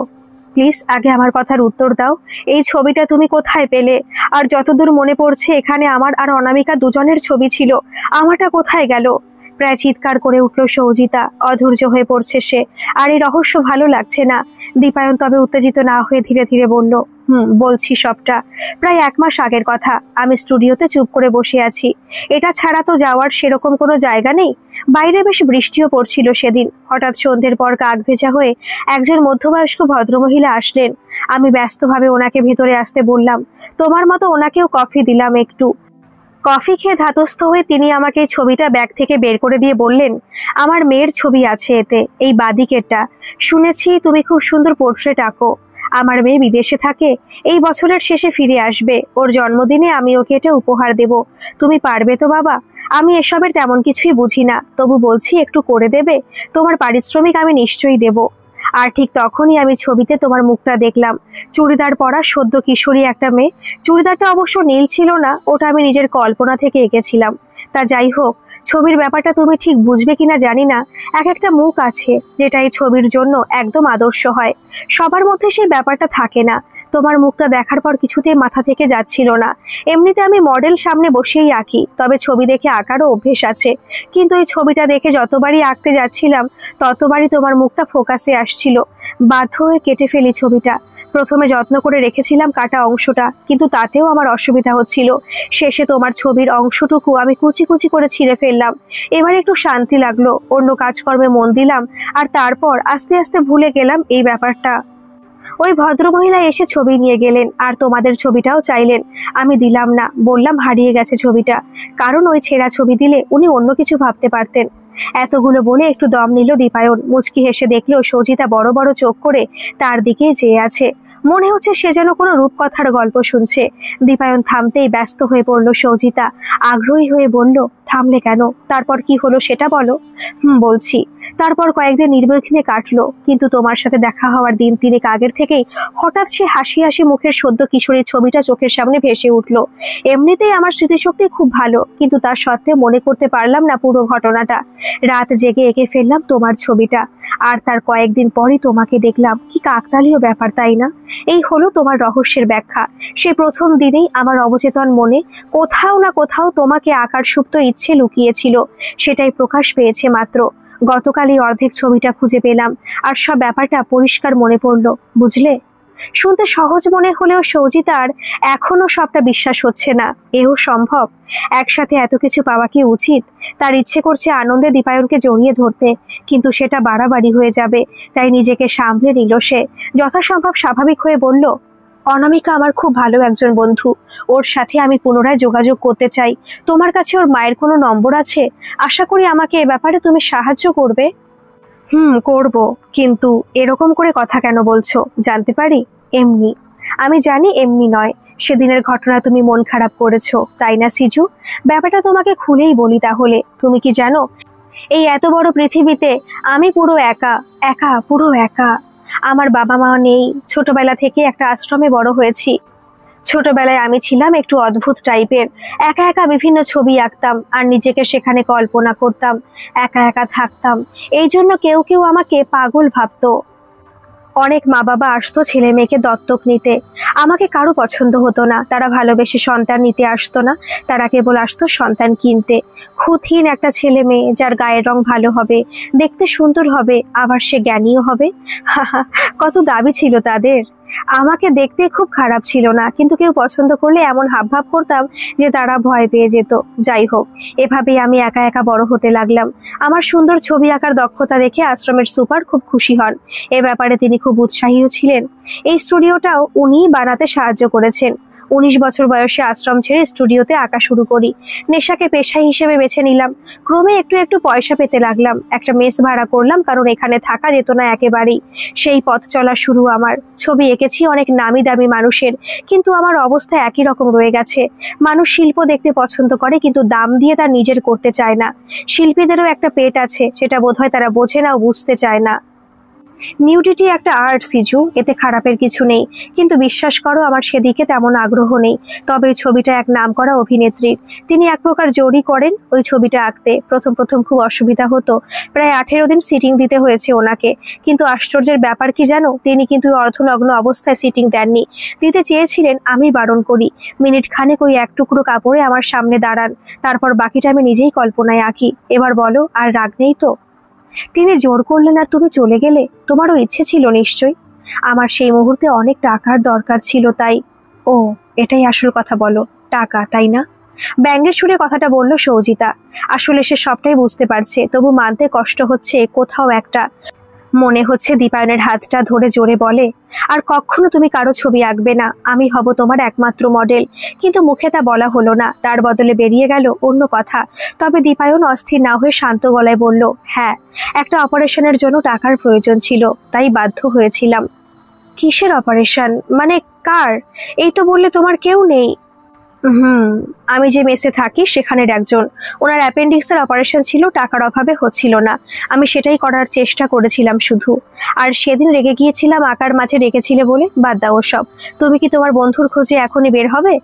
প্লিজ আগে আমার কথার উত্তর দাও। এই ছবিটা তুমি কোথায় পেলে? আর যতদূর মনে পড়ছে এখানে আমার আর অনামিকা দুজনের ছবি ছিল, আমারটা কোথায় গেল? প্রায় চিৎকার করে উঠল সৌজিতা। অধৈর্য হয়ে পড়ছে সে, আর এই রহস্য ভালো লাগছে না। দীপায়ন তবে উত্তেজিত না হয়ে ধীরে ধীরে বলল, বলছি সবটা। প্রায় 1 মাস আগের কথা। আমি স্টুডিওতে চুপ করে বসে আছি। এটা ছাড়া তো যাওয়ার সেরকম কোনো জায়গা নেই। বাইরে বেশ বৃষ্টিও পড়ছিল সেদিন। হঠাৎ সন্ধ্যের পর কাক ভেজা হয়ে একজন মধ্যবয়স্ক ভদ্রমহিলা আসলেন। আমি ব্যস্তভাবে ওনাকে ভেতরে আসতে বললাম। তোমার মতো ওনাকেও কফি দিলাম একটু। কফি খেয়ে ধাতস্থ হয়ে তিনি আমাকে এই ছবিটা ব্যাগ থেকে বের করে দিয়ে বললেন, আমার মেয়ের ছবি আছে এতে, এই বাদিকেরটা। শুনেছি তুমি খুব সুন্দর পোর্ট্রেট আঁকো। আমার মেয়ে বিদেশে থাকে, এই বছরের শেষে ফিরে আসবে। ওর জন্মদিনে আমি ওকে এটা উপহার দেব। তুমি পারবে তো বাবা? আমি এসবের তেমন কিছুই বুঝি না, তবু বলছি একটু করে দেবে? তোমার পারিশ্রমিক আমি নিশ্চয়ই দেব। আর ঠিক তখনই আমি ছবিতে তোমার মুখটা দেখলাম। চুড়িদার পরা সদ্য কিশোরী একটা মেয়ে। চুড়িদারটা অবশ্য নীল ছিল না, ওটা আমি নিজের কল্পনা থেকে এঁকেছিলাম। তা যাই হোক, ছবির ব্যাপারটা তুমি ঠিক বুঝবে কিনা জানি না। এক একটা মুখ আছে যেটা এই ছবির জন্য একদম আদর্শ হয়। সবার মধ্যে সেই ব্যাপারটা থাকে না। তোমার মুখটা দেখার পর কিছুতেই মাথা থেকে যাচ্ছিল না। এমনিতে আমি মডেল সামনে বসেই আঁকি, তবে ছবি দেখে আঁকারও অভ্যেস আছে। কিন্তু এই ছবিটা দেখে যতবারই আঁকতে যাচ্ছিলাম ততবারই তোমার মুখটা ফোকাসে আসছিল। বাধ্য হয়ে কেটে ফেলি ছবিটা। প্রথমে যত্ন করে রেখেছিলাম কাটা অংশটা, কিন্তু তাতেও আমার অসুবিধা হচ্ছিল। শেষে তোমার ছবির অংশটুকু আমি কুচি কুচি করে ছিঁড়ে ফেললাম। এবার একটু শান্তি লাগলো, অন্য কাজকর্মে মন দিলাম, আর তারপর আস্তে আস্তে ভুলে গেলাম এই ব্যাপারটা। ওই ভদ্রমহিলা এসে ছবি নিয়ে গেলেন আর তোমাদের ছবিটাও চাইলেন। আমি দিলাম না, বললাম হারিয়ে গেছে ছবিটা, কারণ ওই ছেঁড়া ছবি দিলে উনি অন্য কিছু ভাবতে পারতেন। এতগুলো বলে একটু দম নিল দীপায়ন। মুচকি হেসে দেখলো সৌজিতা বড় বড় চোখ করে তার দিকেই চেয়ে আছে। মনে হচ্ছে সে যেন কোনো রূপকথার গল্প শুনছে। দীপায়ন থামতেই ব্যস্ত হয়ে পড়ল সৌজিতা। আগ্রহী হয়ে বলল, থামলে কেন? তারপর কি হলো সেটা বলো। বলছি। তারপর কয়েকদিন নির্বিঘ্নে কাটলো, কিন্তু তোমার সাথে দেখা হওয়ার দিন তিনেক আগের থেকেই হঠাৎ সে হাসি হাসি মুখের সদ্য কিশোরীর ছবিটা চোখের সামনে ভেসে উঠল। এমনিতেই আমার স্মৃতিশক্তি খুব ভালো, কিন্তু তার সত্ত্বেও মনে করতে পারলাম না পুরো ঘটনাটা। রাত জেগে এঁকে ফেললাম তোমার ছবিটা, আর তার কয়েকদিন পরই তোমাকে দেখলাম। কি কাকতালীয় ব্যাপার, তাই না? এই হলো তোমার রহস্যের ব্যাখ্যা। সে প্রথম দিনেই আমার অবচেতন মনে কোথাও না কোথাও তোমাকে আঁকার সুপ্ত ইচ্ছে লুকিয়েছিল, সেটাই প্রকাশ পেয়েছে মাত্র। গতকালই অর্ধেক ছবিটা খুঁজে পেলাম, আর সব ব্যাপারটা পরিষ্কার মনে পড়লো, বুঝলে? শুনতে সহজ মনে হলেও সৌজিতার এখনো সবটা বিশ্বাস হচ্ছে না। এও সম্ভব? একসাথে এত কিছু পাওয়া কি উচিত? তার ইচ্ছে করছে আনন্দে দীপায়নকে জড়িয়ে ধরতে, কিন্তু সেটা বাড়াবাড়ি হয়ে যাবে। তাই নিজেকে সামলে নিল সে। যথাসম্ভব স্বাভাবিক হয়ে বলল, অনামিকা আমার খুব ভালো একজন বন্ধু, ওর সাথে আমি পুনরায় যোগাযোগ করতে চাই। তোমার কাছে ওর মায়ের কোনো নম্বর আছে? আশা করি আমাকে এ ব্যাপারে তুমি সাহায্য করবে। করব, কিন্তু এরকম করে কথা কেন বলছো জানতে পারি? এমনি। আমি জানি এমনি নয়। সেদিনের ঘটনা তুমি মন খারাপ করেছো, তাই না সিজু? ব্যাপারটা তোমাকে খুলেই বলি তাহলে। তুমি কি জানো, এই এত বড় পৃথিবীতে আমি পুরো একা, একা, পুরো একা। আমার বাবা মা নেই। ছোটবেলা থেকে একটা আশ্রমে বড় হয়েছি। ছোটবেলায় আমি ছিলাম একটু অদ্ভুত টাইপের। একা একা বিভিন্ন ছবি আঁকতাম আর নিজেকে সেখানে কল্পনা করতাম। একা একা থাকতাম। এই জন্য কেউ কেউ আমাকে পাগল ভাবতো। অনেক মা বাবা আসতো ছেলে মেয়েকে দত্তক নিতে। আমাকে কারো পছন্দ হতো না। তারা ভালোবেসে সন্তান নিতে আসতো না, তারা কেবল আসতো সন্তান কিনতে। খুঁতহীন একটা ছেলে মেয়ে, যার গায়ের রং ভালো হবে, দেখতে সুন্দর হবে, আবার সে জ্ঞানীও হবে। কত দাবি ছিল তাদের। আমাকে দেখতে খুব খারাপ ছিল না, কিন্তু কেউ পছন্দ করলে এমন হাবভাব করতাম যে তারা ভয় পেয়ে যেত। যাই হোক, এভাবেই আমি একা একা বড় হতে লাগলাম। আমার সুন্দর ছবি আঁকার দক্ষতা দেখে আশ্রমের সুপার খুব খুশি হন। এ ব্যাপারে তিনি খুব উৎসাহীও ছিলেন। এই স্টুডিওটাও উনিই বানাতে সাহায্য করেছেন। 19 বছর বয়সে আশ্রম ছেড়ে স্টুডিওতে আঁকা শুরু করি। নেশাকে পেশা হিসেবে বেছে নিলাম। ক্রমে একটু একটু পয়সা পেতে লাগলাম। একটা মেস ভাড়া করলাম, কারণ এখানে থাকা যেত না একেবারেই। সেই পথ চলা শুরু আমার। ছবি এঁকেছি অনেক নামি দামি মানুষের, কিন্তু আমার অবস্থা একই রকম রয়ে গেছে। মানুষ শিল্প দেখতে পছন্দ করে, কিন্তু দাম দিয়ে তার নিজের করতে চায় না। শিল্পীদেরও একটা পেট আছে, সেটা বোধহয় তারা বোঝে না ও বুঝতে চায় না। নিউডিটি একটা আর্ট সিজু, এতে খারাপের কিছু নেই, কিন্তু বিশ্বাস করো আমার সেদিকে তেমন আগ্রহ নেই। তবে ওই ছবিটা এক নামকরা অভিনেত্রীর। তিনি এক প্রকার জোরই করেন ওই ছবিটা আঁকতে। প্রথম প্রথম খুব অসুবিধা হতো। প্রায় 18 দিন সিটিং দিতে হয়েছে ওনাকে। কিন্তু আশ্চর্যের ব্যাপার কি জানো, তিনি কিন্তু অর্ধনগ্ন অবস্থায় সিটিং দেননি। দিতে চেয়েছিলেন, আমি বারণ করি। মিনিট খানেক ওই এক টুকরো কাপড়ে আমার সামনে দাঁড়ান, তারপর বাকিটা আমি নিজেই কল্পনায় আঁকি। এবার বলো, আর রাগ নেই তো? তিনি জোর করলেন আর তুমি চলে গেলে। তোমারও ইচ্ছে ছিল নিশ্চয়ই। আমার সেই মুহূর্তে অনেক টাকার দরকার ছিল, তাই। ও, এটাই আসল কথা, বলো। টাকা, তাই না? ব্যঙ্গের সুরে কথাটা বলল সৌজিতা। আসলে সে সবটাই বুঝতে পারছে, তবু মানতে কষ্ট হচ্ছে কোথাও একটা। মনে হচ্ছে দীপায়নের হাতটা ধরে জোরে বলে, আর কখনো তুমি কারো ছবি আঁকবে না, আমি হব তোমার একমাত্র মডেল। কিন্তু মুখে তা বলা হলো না, তার বদলে বেরিয়ে গেল অন্য কথা। তবে দীপায়ন অস্থির না হয়ে শান্ত গলায় বলল, হ্যাঁ, একটা অপারেশনের জন্য টাকার প্রয়োজন ছিল, তাই বাধ্য হয়েছিলাম। কিসের অপারেশন? মানে কার? এই তো বললে তোমার কেউ নেই। আমি যে মেসে থাকি সেখানের একজন। ওনার অ্যাপেন্ডিক্সের অপারেশন ছিল, টাকার অভাবে হচ্ছিল না। আমি সেটাই করার চেষ্টা করেছিলাম শুধু। আর সেদিন রেগে গিয়েছিলাম আঁকার মাঝে ডেকেছিলে বলে। বাদ দাও ওসব। তুমি কি তোমার বন্ধুর খোঁজে এখনই বের হবে?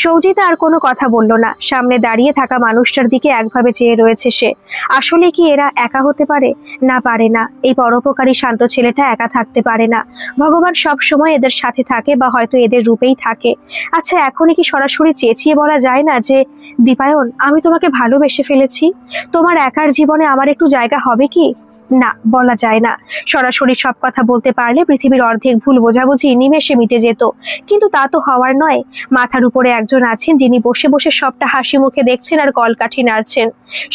সৌজিতা আর কোনো কথা বলল না। সামনে দাঁড়িয়ে থাকা মানুষটার দিকে একভাবে চেয়ে রয়েছে সে। আসলে কি এরা একা হতে পারে? না, পারে না। এই পরোপকারী শান্ত ছেলেটা একা থাকতে পারে না। ভগবান সব সময় এদের সাথে থাকে, বা হয়তো এদের রূপেই থাকে। আচ্ছা, এখনই কি সরাসরি চেঁচিয়ে বলা যায় না যে, দীপায়ন, আমি তোমাকে ভালোবেসে ফেলেছি। তোমার একার জীবনে আমার একটু জায়গা হবে কি? না, বলা যায় না। সরাসরি সব কথা বলতে পারলে পৃথিবীর অর্ধেক ভুল বোঝাবুঝি নিমেষে মিটে যেত, কিন্তু তা তো হওয়ার নয়। মাথার উপরে একজন আছেন, যিনি বসে বসে সবটা হাসি মুখে দেখছেন আর কলকাঠি নাড়ছেন।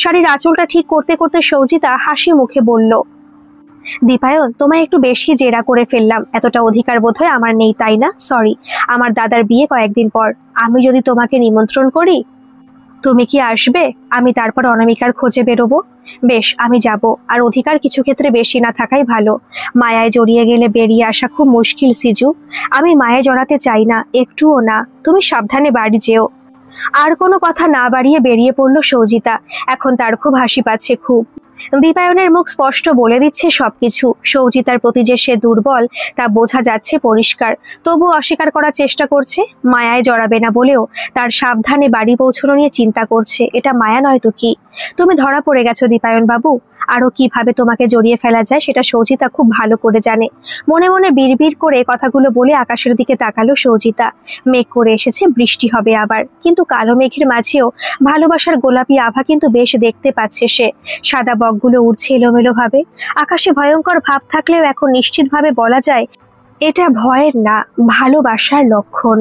শাড়ির আঁচলটা ঠিক করতে করতে সৌজিতা হাসি মুখে বলল, দীপায়ন, তোমায় একটু বেশি জেরা করে ফেললাম। এতটা অধিকার বোধহয় আমার নেই, তাই না? সরি। আমার দাদার বিয়ে কয়েকদিন পর। আমি যদি তোমাকে নিমন্ত্রণ করি, তুমি কি আসবে? আমি তারপর অনামিকার খোঁজে বেরোবো। বেশ, আমি যাব। আর অধিকার কিছু ক্ষেত্রে বেশি না থাকাই ভালো। মায়ায় জড়িয়ে গেলে বেরিয়ে আসা খুব মুশকিল সিজু। আমি মায়ায় জড়াতে চাই না, একটুও না। তুমি সাবধানে বাড়ি যেও। আর কোনো কথা না বাড়িয়ে বেরিয়ে পড়ল সৌজিতা। এখন তার খুব হাসি পাচ্ছে, খুব। দীপায়নের মুখ স্পষ্ট বলে দিচ্ছে সবকিছু। সৌজিতার প্রতি যে সে দুর্বল তা বোঝা যাচ্ছে পরিষ্কার। তবু অস্বীকার করার চেষ্টা করছে। মায়ায় জড়াবে না বলেও তার সাবধানে বাড়ি পৌঁছানো নিয়ে চিন্তা করছে। এটা মায়া নয় তো কি? তুমি ধরা পড়ে গেছো দীপায়ন বাবু। আরো কিভাবে তোমাকে জড়িয়ে ফেলা যায় সেটা সৌজিতা খুব ভালো করে জানে। মনে মনে বিড়বিড় করে কথাগুলো বলে আকাশের দিকে তাকালো সৌজিতা। মেঘ করে এসেছে, বৃষ্টি হবে আবার। কিন্তু কালো মেঘের মাঝেও ভালোবাসার গোলাপি আভা কিন্তু বেশ দেখতে পাচ্ছে সে। সাদা বকগুলো উড়ছে এলোমেলো ভাবে। আকাশে ভয়ঙ্কর ভাব থাকলেও এখন নিশ্চিতভাবে বলা যায় এটা ভয়ের না, ভালোবাসার লক্ষণ।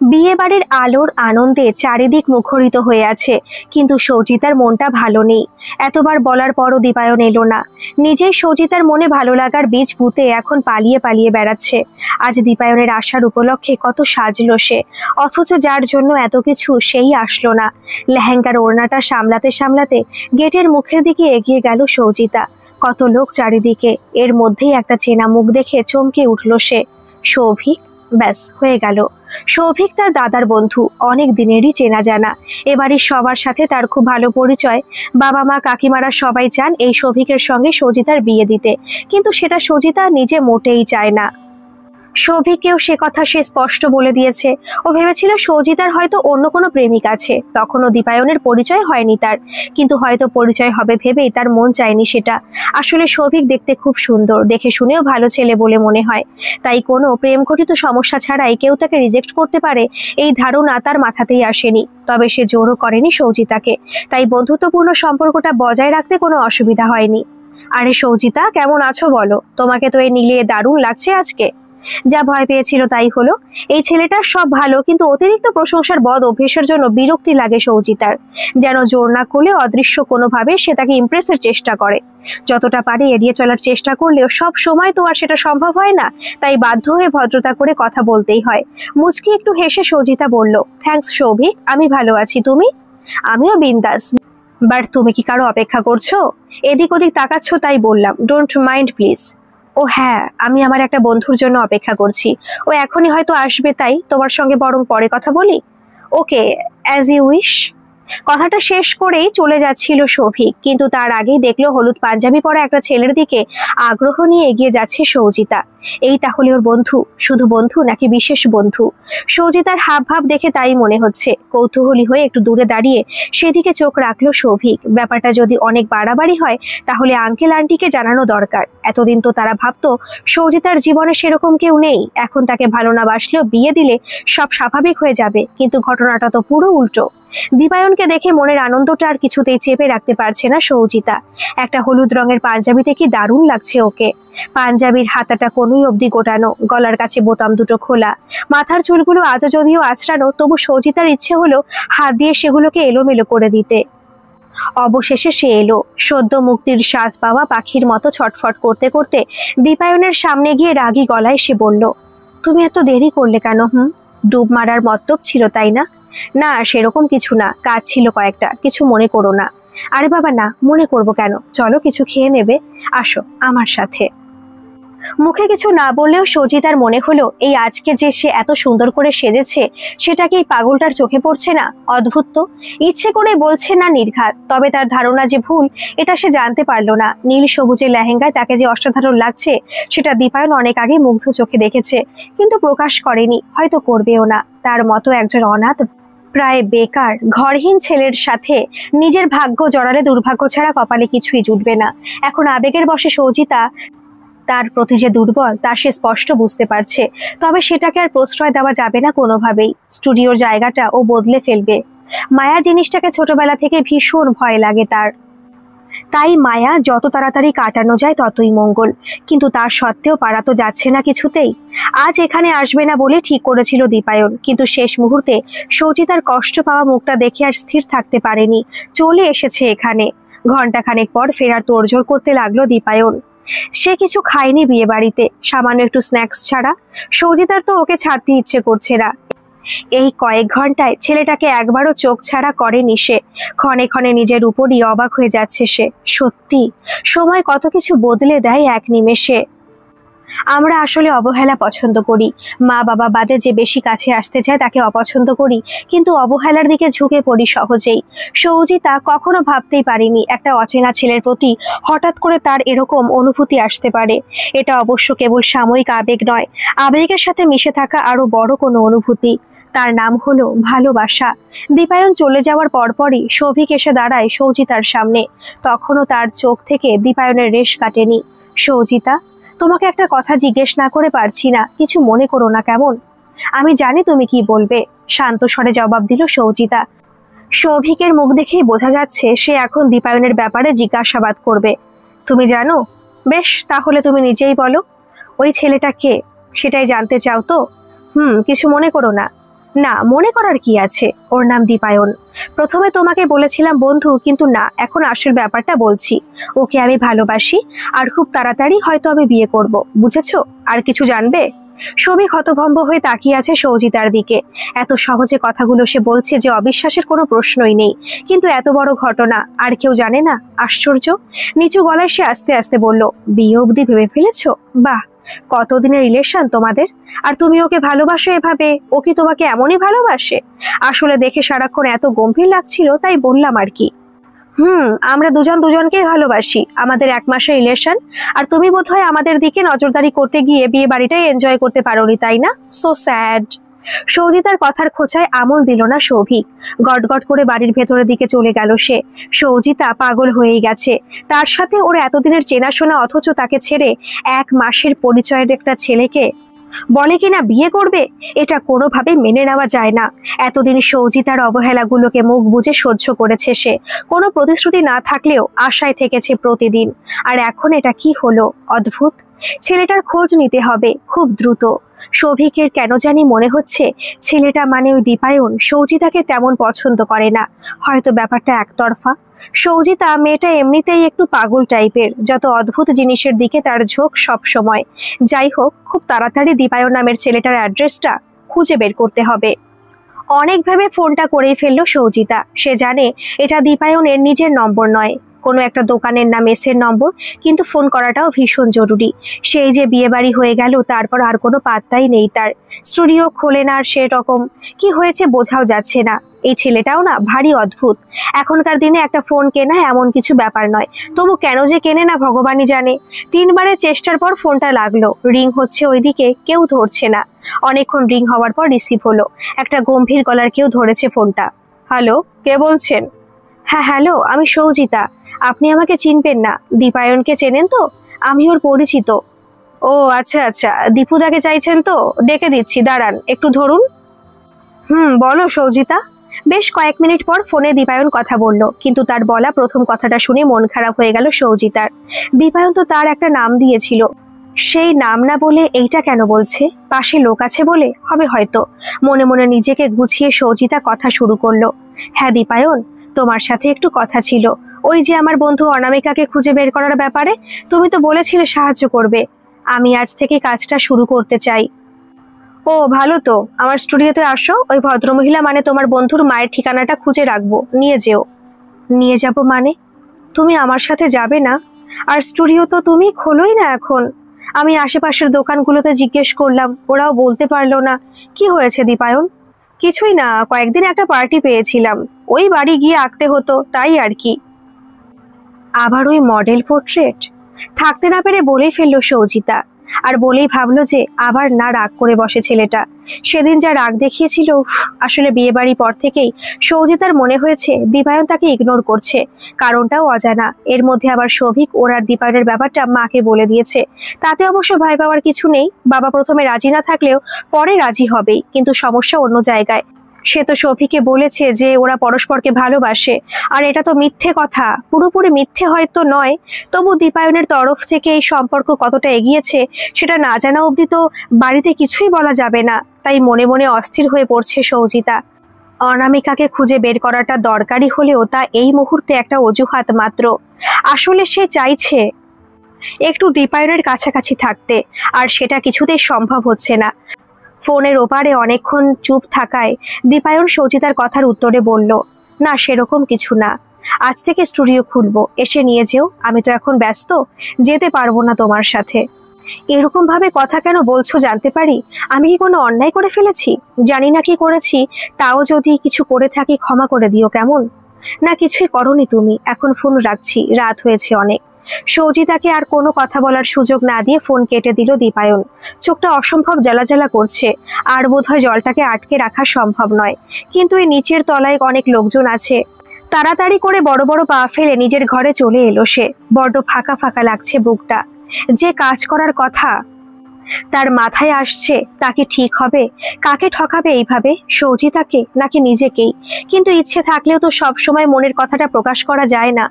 বিয়ে বাড়ির আলোর আনন্দে চারিদিক মুখরিত হয়ে আছে, কিন্তু সৌজিতার মনটা ভালো নেই। এতবার বলার পরও দীপায়ন এলো না। নিজেই সৌজিতার মনে ভালো লাগার বীজ পুঁতে এখন পালিয়ে পালিয়ে বেড়াচ্ছে। আজ দীপায়নের আসার উপলক্ষে কত সাজলো সে, অথচ যার জন্য এত কিছু সেই আসলো না। লেহেঙ্গার ওড়নাটা সামলাতে সামলাতে গেটের মুখের দিকে এগিয়ে গেল সৌজিতা। কত লোক চারিদিকে, এর মধ্যেই একটা চেনা মুখ দেখে চমকে উঠল সে। সৌভিক। ব্যাস, হয়ে গেল। সৌভিক তার দাদার বন্ধু, অনেক দিনেরই চেনা জানা। এবারই সবার সাথে তার খুব ভালো পরিচয়। বাবা মা কাকিমারা সবাই চান এই সৌভিকের সঙ্গে সৌজিতার বিয়ে দিতে, কিন্তু সেটা সৌজিতা নিজে মোটেই চায় না। সৌভিককেও সে কথা সে স্পষ্ট বলে দিয়েছে। ও ভেবেছিল সৌজিতার হয়তো অন্য কোনো প্রেমিক আছে, তখনও দীপায়নের পরিচয় হয়নি তার। কিন্তু হয়তো পরিচয় হবে ভেবেই তার মন চায়নি সেটা। আসলে সৌভিক দেখতে খুব সুন্দর, দেখে শুনেও ভালো ছেলে বলে মনে হয়। তাই কোনো প্রেমঘটিত সমস্যা ছাড়াই কেউ তাকে রিজেক্ট করতে পারে এই ধারণা তার মাথাতেই আসেনি। তবে সে জোরও করেনি সৌজিতাকে, তাই বন্ধুত্বপূর্ণ সম্পর্কটা বজায় রাখতে কোনো অসুবিধা হয়নি। আরে সৌজিতা, কেমন আছো বলো? তোমাকে তো এই নীলে দারুণ লাগছে আজকে। যা ভয় পেয়েছিল তাই হলো। এই ছেলেটার সব ভালো, কিন্তু অতিরিক্ত প্রশংসার বদ অভ্যেসের জন্য বিরক্তি লাগে সৌজিতার। যেন জোর না করলে অদৃশ্য কোনোভাবে সে তাকে ইমপ্রেসের চেষ্টা করে। যতটা পারে এড়িয়ে চলার চেষ্টা করলেও সব সময় তো আর সেটা সম্ভব হয় না। তাই বাধ্য হয়ে ভদ্রতা করে কথা বলতেই হয়। মুচকি একটু হেসে সৌজিতা বলল, থ্যাঙ্কস সৌভিক, আমি ভালো আছি। তুমি? আমিও বিন্দাস। বাট তুমি কি কারো অপেক্ষা করছো? এদিক ওদিক তাকাচ্ছ তাই বললাম। Don't mind please. ও হ্যাঁ, আমি আমার একটা বন্ধুর জন্য অপেক্ষা করছি। ও এখনই হয়তো আসবে, তাই তোমার সঙ্গে বরং পরে কথা বলি। ওকে, অ্যাজ ইউ উইশ। কথাটা শেষ করেই চলে যাচ্ছিল সৌভিক, কিন্তু তার আগেই দেখলো হলুদ পাঞ্জাবি পরা একটা ছেলের দিকে আগ্রহ নিয়ে এগিয়ে যাচ্ছে সৌজিতা। এই তাহলে ওর বন্ধু? শুধু বন্ধু নাকি বিশেষ বন্ধু? সৌজিতার হাব ভাব দেখে তাই মনে হচ্ছে। কৌতূহলী হয়ে একটু দূরে দাঁড়িয়ে সেদিকে চোখ রাখলো সৌভিক। ব্যাপারটা যদি অনেক বাড়াবাড়ি হয় তাহলে আঙ্কেল আন্টিকে জানানো দরকার। এতদিন তো তারা ভাবতো সৌজিতার জীবনে সেরকম কেউ নেই, এখন তাকে ভালো না বাসলেও বিয়ে দিলে সব স্বাভাবিক হয়ে যাবে। কিন্তু ঘটনাটা তো পুরো উল্টো। দীপায়নকে দেখে মনের আনন্দটা আর কিছুতেই চেপে রাখতে পারছে না সৌজিতা। একটা হলুদ রঙের পাঞ্জাবিতে কি দারুণ লাগছে ওকে। পাঞ্জাবির হাতাটা কোনোই অবধি গোটানো, গলার কাছে বোতাম দুটো খোলা। মাথার চুলগুলো আজও যদিও আঁচড়ানো, তবু সৌজিতার ইচ্ছে হলো হাত দিয়ে সেগুলোকে এলোমেলো করে দিতে। অবশেষে সে এলো, সদ্য মুক্তির স্বাদ পাওয়া পাখির মতো ছটফট করতে করতে দীপায়নের সামনে গিয়ে রাগী গলায় সে বলল, তুমি এত দেরি করলে কেন? ডুব মারার মতলব ছিল তাই না? না, সেরকম কিছু না, কাজ ছিল কয়েকটা, কিছু মনে করো না। আরে বাবা না, মনে করবো কেন? চলো কিছু খেয়ে নেবে, আসো আমার সাথে। মুখে কিছু না বললেও সৌজিতার মনে হলো এই আজকে যে সে এত সুন্দর করে সেজেছে সেটা কি এই পাগলটার চোখে পড়ছে না? অদ্ভুত তো। ইচ্ছে করে বলছে না নির্ঘাত, তবে তার ধারণা যে ভুল এটা সে জানতে পারলো না। নীল সবুজের লেহেঙ্গায় তাকে যে অসাধারণ লাগছে সেটা দীপায়ন অনেক আগে মুগ্ধ চোখে দেখেছে, কিন্তু প্রকাশ করেনি, হয়তো করবেও না। তার মতো একজন অনাথ, প্রায় বেকার, ঘরহীন ছেলের সাথে নিজের ভাগ্য জড়ালে দুর্ভাগ্য ছাড়া কপালে কিছুই জুটবে না। এখন আবেগের বশে সৌজিতা তার প্রতি যে দুর্বল তা সে স্পষ্ট বুঝতে পারছে। তবে সেটাকে আর প্রশ্রয় দেওয়া যাবে না কোনোভাবেই। স্টুডিওর জায়গাটা ও বদলে ফেলবে। মায়া জিনিসটাকে ছোটবেলা থেকে ভীষণ ভয় লাগে তার। তাই মায়া যত তাড়াতাড়ি কাটানো যায় ততই মঙ্গল। কিন্তু তার সত্ত্বেও পারা তো যাচ্ছে না কিছুতেই। আজ এখানে আসবে না বলে ঠিক করেছিল দীপায়ন, কিন্তু শেষ মুহূর্তে সৌজিতার কষ্ট পাওয়া মুখটা দেখে আর স্থির থাকতে পারেনি, চলে এসেছে এখানে। ঘন্টাখানেক পর ফেরার তোড়জোড় করতে লাগলো দীপায়ন। সে কিছু খায়নি বিয়ে বাড়িতে, সামান্য একটু স্ন্যাক্স ছাড়া। সৌজিতার তো ওকে ছাড়তে ইচ্ছে করছে না। এই কয়েক ঘন্টায় ছেলেটাকে একবারও চোখ ছাড়া করেনি সে। ক্ষণে ক্ষণে নিজের উপরই অবাক হয়ে যাচ্ছে সে। সত্যি সময় কত কিছু বদলে দেয় এক নিমেষে। আমরা আসলে অবহেলা পছন্দ করি। মা বাবা বাদে যে বেশি কাছে আসতে চায় তাকে অপছন্দ করি, কিন্তু অবহেলার দিকে ঝুঁকে পড়ি সহজেই। সৌজিতা কখনো ভাবতেই পারিনি একটা অচেনা ছেলের প্রতি হঠাৎ করে তার এরকম অনুভূতি আসতে পারে। এটা অবশ্য কেবল সাময়িক আবেগ নয়, আবেগের সাথে মিশে থাকা আরো বড় কোনো অনুভূতি। তার নাম হলো ভালোবাসা। দীপায়ন চলে যাওয়ার পরপরই সৌভিক এসে দাঁড়ায় সৌজিতার সামনে। তখনও তার চোখ থেকে দীপায়নের রেশ কাটেনি। সৌজিতা, তোমাকে একটা কথা জিজ্ঞেস না করে পারছি না, কিছু মনে করো না কেমন? আমি জানি তুমি কি বলবে, শান্ত স্বরে জবাব দিল সৌজিতা। সৌভিকের মুখ দেখেই বোঝা যাচ্ছে সে এখন দীপায়নের ব্যাপারে জিজ্ঞাসাবাদ করবে। তুমি জানো? বেশ, তাহলে তুমি নিজেই বলো, ওই ছেলেটা কে সেটাই জানতে চাও তো? কিছু মনে করো না। না, মনে করার কি আছে, ওর নাম দীপায়ন। প্রথমে তোমাকে বলেছিলাম বন্ধু, কিন্তু না, এখন আসল ব্যাপারটা বলছি। ওকে আমি ভালোবাসি, আর খুব তাড়াতাড়ি হয়তো আমি বিয়ে করব, বুঝেছো? আর কিছু জানবে? সৌভিক হতভম্ব হয়ে তাকিয়ে আছে সৌজিতার দিকে। এত সহজে কথাগুলো সে বলছে যে অবিশ্বাসের কোনো প্রশ্নই নেই। কিন্তু এত বড় ঘটনা আর কেউ জানে না? আশ্চর্য। নিচু গলায় সে আস্তে আস্তে বলল, বিয়ে অবধি ভেবে ফেলেছো? বাহ, কতদিনের রিলেশন তোমাদের? আর তুমি ওকে ভালোবাসো এভাবে? ও কি তোমাকে এমনই ভালোবাসে? আসলে দেখে সারাক্ষণ এত গম্ভীর লাগছিল, তাই বললাম আর কি। আমরা দুজন দুজনকেই ভালোবাসি, আমাদের 1 মাসের রিলেশন। আর তুমি বোধহয় আমাদের দিকে নজরদারি করতে গিয়ে বিয়ে বাড়িটাই এনজয় করতে পারোনি, তাই না? So sad. সৌজিতার কথার খোঁচায় আমল দিল না সৌভিক। গটগট করে বাড়ির ভেতরের দিকে চলে গেল সে। সৌজিতা পাগল হয়েই গেছে। তার সাথে ওর এতদিনের চেনাশোনা, অথচ তাকে ছেড়ে 1 মাসের পরিচয়ের একটা ছেলেকে বলে কিনা বিয়ে করবে। এটা কোনোভাবে মেনে নেওয়া যায় না। এতদিন সৌজিতার অবহেলাগুলোকে মুখ বুজে সহ্য করেছে সে। কোনো প্রতিশ্রুতি না থাকলেও আশায় থেকেছে প্রতিদিন। আর এখন এটা কি হলো? অদ্ভুত। ছেলেটার খোঁজ নিতে হবে খুব দ্রুত। সৌভিকের কেন জানি মনে হচ্ছে ছেলেটা মানে ওই দীপায়ন সৌজিতাকে তেমন পছন্দ করে না। হয়তো ব্যাপারটা একতরফা। সৌজিতা মেয়েটা এমনিতেই একটু পাগল টাইপের, যত অদ্ভুত জিনিসের দিকে তার ঝোঁক সব সময়। যাই হোক, খুব তাড়াতাড়ি দীপায়ন নামের ছেলেটার অ্যাড্রেসটা খুঁজে বের করতে হবে। অনেক ভেবে ফোনটা করেই ফেললো সৌজিতা। সে জানে এটা দীপায়নের নিজের নম্বর নয়, কোনো একটা দোকানের না মেসের নম্বর, কিন্তু ফোন করাটাও ভীষণ জরুরি। সেই যে বিয়ে বাড়ি হয়ে গেল, তারপর আর কোনো পাত্তাই নেই তার। স্টুডিও খোলে না, আর সেরকম কি হয়েছে বোঝাও যাচ্ছে না। এই ছেলেটাও না ভারী অদ্ভুত। এখনকার দিনে একটা ফোন কেনা এমন কিছু ব্যাপার নয়, তবু কেন যে কেনে না ভগবানই জানে। 3 বারের চেষ্টার পর ফোনটা লাগলো, রিং হচ্ছে, ওইদিকে কেউ ধরছে না। অনেকক্ষণ রিং হওয়ার পর রিসিভ হলো। একটা গম্ভীর গলার কেউ ধরেছে ফোনটা। হ্যালো, কে বলছেন? হ্যাঁ হ্যালো, আমি সৌজিতা। আপনি আমাকে চিনবেন না, দীপায়নকে চেনেন তো? আমি ওর পরিচিত। ও আচ্ছা আচ্ছা, দীপুদাকে চাইছেন তো? ডেকে দিচ্ছি, দাঁড়ান, একটু ধরুন। বলো সৌজিতা। বেশ কয়েক মিনিট পর ফোনে দীপায়ন কথা বলল, কিন্তু তার বলা প্রথম কথাটা শুনে মন খারাপ হয়ে গেল সৌজিতার। দীপায়ন তো তার একটা নাম দিয়েছিল, সেই নাম না বলে এইটা কেন বলছে? পাশে লোক আছে বলে হবে হয়তো। মনে মনে নিজেকে গুছিয়ে সৌজিতা কথা শুরু করলো। হ্যাঁ দীপায়ন, তোমার সাথে একটু কথা ছিল। ওই যে আমার বন্ধু অনামিকাকে খুঁজে বের করার ব্যাপারে তুমি তো বলেছিলে সাহায্য করবে। আমি আজ থেকে কাজটা শুরু করতে চাই। ও ভালো তো, আমার স্টুডিওতে আসো। ওই ভদ্রমহিলা মানে তোমার বন্ধুর মায়ের ঠিকানাটা খুঁজে রাখবো, নিয়ে যেও। নিয়ে যাব মানে? তুমি আমার সাথে যাবে না? আর স্টুডিও তো তুমি খোলোই না এখন। আমি আশেপাশের দোকানগুলোতে জিজ্ঞেস করলাম, ওরাও বলতে পারলো না। কি হয়েছে দীপায়ন? কিছুই না, কয়েকদিন একটা পার্টি পেয়েছিলাম, ওই বাড়ি গিয়ে আঁকতে হতো, তাই আর কি। আবার ওই মডেল পোর্ট্রেট? থাকতে না পেরে বলেই ফেললো সৌজিতা। আর বলেই ভাবলো যে আবার না রাগ করে বসে ছেলেটা। সেদিন যা রাগ দেখিয়েছিল, আসলে বিয়ে বাড়ির পর থেকেই সৌজিতার মনে হয়েছে দীপায়ন তাকে ইগনোর করছে। কারণটাও অজানা। এর মধ্যে আবার সৌভিক ওর আর দীপায়নের ব্যাপারটা মাকে বলে দিয়েছে। তাতে অবশ্য ভয় পাওয়ার কিছু নেই। বাবা প্রথমে রাজি না থাকলেও পরে রাজি হবেই, কিন্তু সমস্যা অন্য জায়গায়। সে তো সৌভিককে বলেছে যে ওরা পরস্পরকে ভালোবাসে, আর এটা তো মিথ্যে কথা। পুরোপুরি মিথ্যে হয়তো নয়, তবু দীপায়নের তরফ থেকে এই সম্পর্ক কতটা এগিয়েছে সেটা না জানা অবধি তো বাড়িতে কিছুই বলা যাবে না। তাই মনে মনে অস্থির হয়ে পড়ছে সৌজিতা। অনামিকাকে খুঁজে বের করাটা দরকারি হলেও তা এই মুহূর্তে একটা অজুহাত মাত্র। আসলে সে চাইছে একটু দীপায়নের কাছাকাছি থাকতে, আর সেটা কিছুতেই সম্ভব হচ্ছে না। ফোনের ওপারে অনেকক্ষণ চুপ থাকায় দীপায়ন সৌচিতার কথার উত্তরে বলল, না সেরকম কিছু না, আজ থেকে স্টুডিও খুলবো, এসে নিয়ে যেও, আমি তো এখন ব্যস্ত, যেতে পারবো না তোমার সাথে। এরকম ভাবে কথা কেন বলছো জানতে পারি? আমি কি কোনো অন্যায় করে ফেলেছি? জানি না কি করেছি, তাও যদি কিছু করে থাকি ক্ষমা করে দিও কেমন? না কিছুই করনি তুমি, এখন ফোন রাখছি, রাত হয়েছে অনেক। সৌজিতাকে আর কোনো কথা বলার সুযোগ না দিয়ে ফোন কেটে দিল দীপায়ন। চোখটা অসম্ভব জ্বালা জ্বালা করছে, আর বোধহয় জলটাকে আটকে রাখা সম্ভব নয়। কিন্তু এই নিচের তলায় অনেক লোকজন আছে। তাড়াতাড়ি করে বড় বড় পা ফেলে নিজের ঘরে চলে এলো সে। বড্ড ফাঁকা ফাঁকা লাগছে বুকটা। যে কাজ করার কথা তার মাথায় আসছে, তা কি ঠিক হবে? কাকে ঠকাবে এইভাবে, সৌজিতাকে নাকি নিজেকেই? কিন্তু ইচ্ছে থাকলেও তো সব সময় মনের কথাটা প্রকাশ করা যায় না।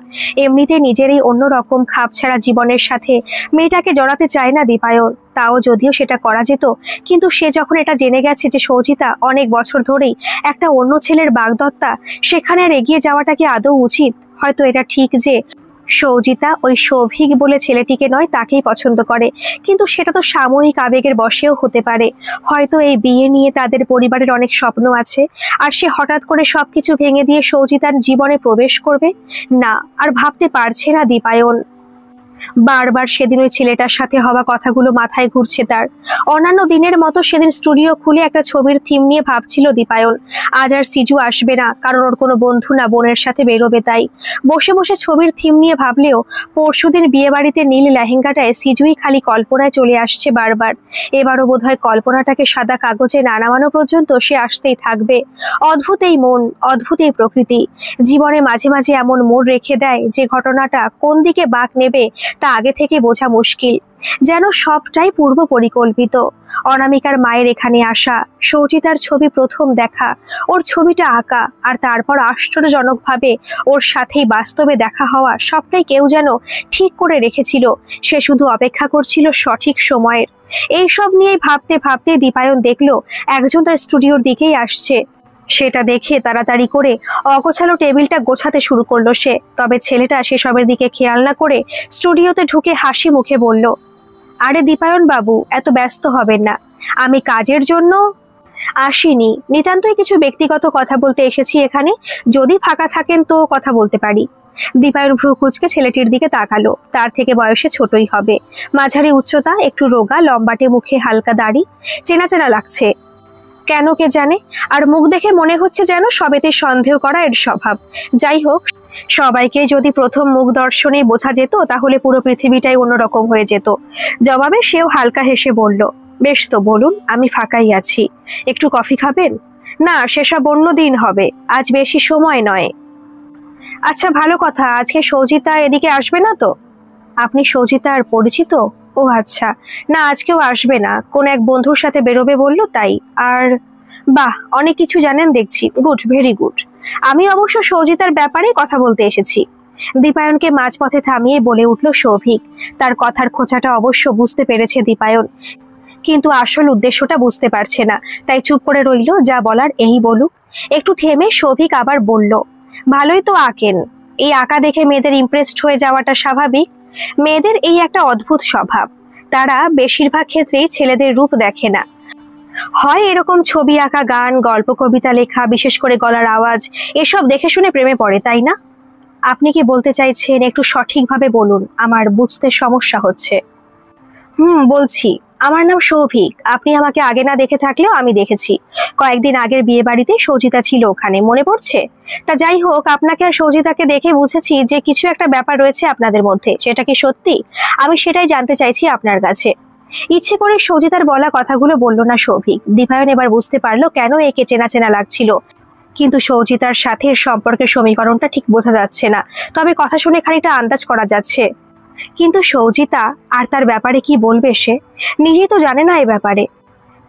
এমনিতে নিজের এই অন্যরকম খাপছাড়া জীবনের সাথে মেয়েটাকে জড়াতে চায় না দীপায়ন, তাও যদিও সেটা করা যেত। কিন্তু সে যখন এটা জেনে গেছে যে সৌজিতা অনেক বছর ধরেই একটা অন্য ছেলের বাগদত্তা, সেখানে আর এগিয়ে যাওয়াটা কি আদৌ উচিত? হয়তো এটা ঠিক যে সৌজিতা ওই সৌভিক বলে ছেলেটিকে নয়, তাকেই পছন্দ করে, কিন্তু সেটা তো সাময়িক আবেগের বশেও হতে পারে। হয়তো এই বিয়ে নিয়ে তাদের পরিবারের অনেক স্বপ্ন আছে, আর সে হঠাৎ করে সবকিছু ভেঙে দিয়ে সৌজিতার জীবনে প্রবেশ করবে। না, আর ভাবতে পারছে না দীপায়ন। বারবার সেদিন ওই ছেলেটার সাথে হওয়া কথাগুলো মাথায় ঘুরছে তার। অন্যান্য দিনের মতো সেদিন স্টুডিও খুলে একটা ছবির থিম নিয়ে ভাবছিল দীপায়ন। আজ আর সিজু আসবে না, কারণ ওর কোনো বন্ধু না বোনের সাথে বেরোবে, তাই বসে বসে ছবির থিম নিয়ে ভাবলেও পরশুদিন বিয়ে বাড়িতে নীল লেহেঙ্গাটায় সিজুই খালি কল্পনায় চলে আসছে বারবার। এবারও বোধহয় কল্পনাটাকে সাদা কাগজে না নামানো পর্যন্ত সে আসতেই থাকবে। অদ্ভুত এই মন, অদ্ভুত এই প্রকৃতি, জীবনে মাঝে মাঝে এমন মোড় রেখে দেয় যে ঘটনাটা কোন দিকে বাঁক নেবে তা আগে থেকে বোঝা মুশকিল। যেন সবটাই পূর্ব পরিকল্পিত। অনামিকার মায়ের এখানে আসা, সৌচিতার ছবি প্রথম দেখা, ওর ছবিটা আঁকা, আর তারপর আশ্চর্যজনকভাবে ওর সাথেই বাস্তবে দেখা হওয়া, সবটাই কেউ যেন ঠিক করে রেখেছিল। সে শুধু অপেক্ষা করছিল সঠিক সময়ের। এইসব নিয়েই ভাবতে ভাবতে দীপায়ন দেখলো একজন তার স্টুডিওর দিকেই আসছে। সেটা দেখে তাড়াতাড়ি করে অগোছালো টেবিলটা গোছাতে শুরু করলো সে। তবে ছেলেটা সেসবের দিকে খেয়াল না করে স্টুডিওতে ঢুকে হাসি মুখে বলল, আরে দীপায়ন বাবু, এত ব্যস্ত হবেন না, আমি কাজের জন্য আসিনি, নিতান্তই কিছু ব্যক্তিগত কথা বলতে এসেছি এখানে। যদি ফাঁকা থাকেন তো কথা বলতে পারি। দীপায়ন ভ্রু কুঁচকে ছেলেটির দিকে তাকালো। তার থেকে বয়সে ছোটই হবে, মাঝারি উচ্চতা, একটু রোগা, লম্বাটে মুখে হালকা দাড়ি, চেনা চেনা লাগছে কেন কে জানে। আর মুখ দেখে মনে হচ্ছে যেন সবেতে সন্দেহ করা এর স্বভাব। যাই হোক, সবাইকে যদি প্রথম মুখ দর্শনে বোঝা যেত তাহলে পুরো পৃথিবীটাই অন্যরকম হয়ে যেত। জবাবে সেও হালকা হেসে বলল, বেশ তো বলুন, আমি ফাঁকাই আছি। একটু কফি খাবেন? না, সেসব অন্য দিন হবে, আজ বেশি সময় নয়। আচ্ছা ভালো কথা, আজকে সৌজিতা এদিকে আসবে না তো? আপনি সৌজিতার পরিচিত? ও আচ্ছা, না আজকেও আসবে না, কোন এক বন্ধুর সাথে বেরোবে বলল তাই। আর বাহ, অনেক কিছু জানেন দেখছি, গুড, ভেরি গুড। আমি অবশ্য সৌজিতার ব্যাপারে কথা বলতে এসেছি। দীপায়নকে মাঝপথে থামিয়ে বলে উঠল সৌভিক। তার কথার খোঁচাটা অবশ্য বুঝতে পেরেছে দীপায়ন, কিন্তু আসল উদ্দেশ্যটা বুঝতে পারছে না, তাই চুপ করে রইল। যা বলার এই বলুক। একটু থেমে সৌভিক আবার বলল, ভালোই তো আঁকেন, এই আঁকা দেখে মেয়েদের ইমপ্রেসড হয়ে যাওয়াটা স্বাভাবিক। মেয়েদের এই একটা অদ্ভুত স্বভাব, তারা বেশিরভাগ ক্ষেত্রেই ছেলেদের রূপ দেখে না। হয় এরকম ছবি আঁকা, গান, গল্প, কবিতা লেখা, বিশেষ করে গলার আওয়াজ, এসব দেখে শুনে প্রেমে পড়ে, তাই না? আপনি কি বলতে চাইছেন একটু সঠিকভাবে বলুন, আমার বুঝতে সমস্যা হচ্ছে। বলছি, আমার নাম সৌভিক। আপনি আমাকে আগে না দেখে থাকলেও আমি দেখেছি। কয়েকদিন আগের বিয়ে বাড়িতে সৌজিতা ছিল ওখানে, মনে পড়ছে? তা যাই হোক, আপনাকে আর সৌজিতাকে দেখে বুঝেছি যে কিছু একটা ব্যাপার রয়েছে আপনাদের মধ্যে। সেটা কি সত্যি? আমি সেটাই জানতে চাইছি আপনার কাছে। ইচ্ছে করে সৌজিতার বলা কথাগুলো বলল না সৌভিক। দীপায়ন এবার বুঝতে পারলো কেন একে চেনা চেনা লাগছিল, কিন্তু সৌজিতার সাথে সম্পর্কের সমীকরণটা ঠিক বোঝা যাচ্ছে না। তবে কথা শুনে খানিকটা আন্দাজ করা যাচ্ছে। কিন্তু সৌজিতা আর তার ব্যাপারে কি বলবে সে? নিজেই তো জানে না এই ব্যাপারে।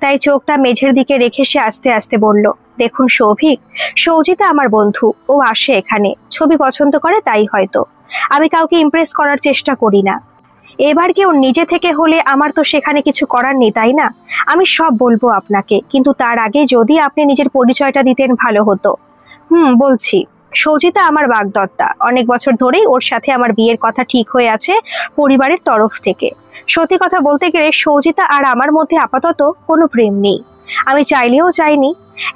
তাই চোখটা মেঝের দিকে রেখে সে আস্তে আস্তে বলল, দেখুন সৌভিক, সৌজিতা আমার বন্ধু, ও আসে এখানে, ছবি পছন্দ করে, তাই হয়তো। আমি কাউকে ইমপ্রেস করার চেষ্টা করি না। এবার কেউ নিজে থেকে হলে আমার তো সেখানে কিছু করার নেই, তাই না? আমি সব বলবো আপনাকে, কিন্তু তার আগে যদি আপনি নিজের পরিচয়টা দিতেন ভালো হতো। বলছি, সৌজিতা আমার বাগদত্তা, অনেক বছর ধরেই ওর সাথে আমার বিয়ের কথা ঠিক হয়ে আছে পরিবারের তরফ থেকে। সত্যি কথা বলতে গেলে সৌজিতা আর আমার মধ্যে আপাতত কোনো প্রেম নেই, আমি চাইলেও চাইনি।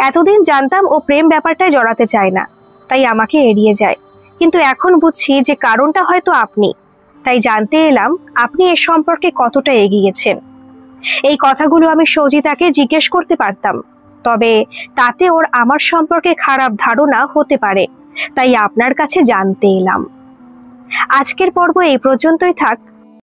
এতদিন জানতাম ও প্রেম ব্যাপারটায় জড়াতে চায় না, তাই আমাকে এড়িয়ে যায়। কিন্তু এখন বুঝছি যে কারণটা হয়তো আপনি। তাই জানতে এলাম আপনি এ সম্পর্কে কতটা এগিয়েছেন। এই কথাগুলো আমি সৌজিতাকে জিজ্ঞেস করতে পারতাম, তবে তাতে ওর আমার সম্পর্কে খারাপ ধারণা হতে পারে, তাই আপনার কাছে জানতে এলাম। আজকের পর্ব এই পর্যন্তই থাক।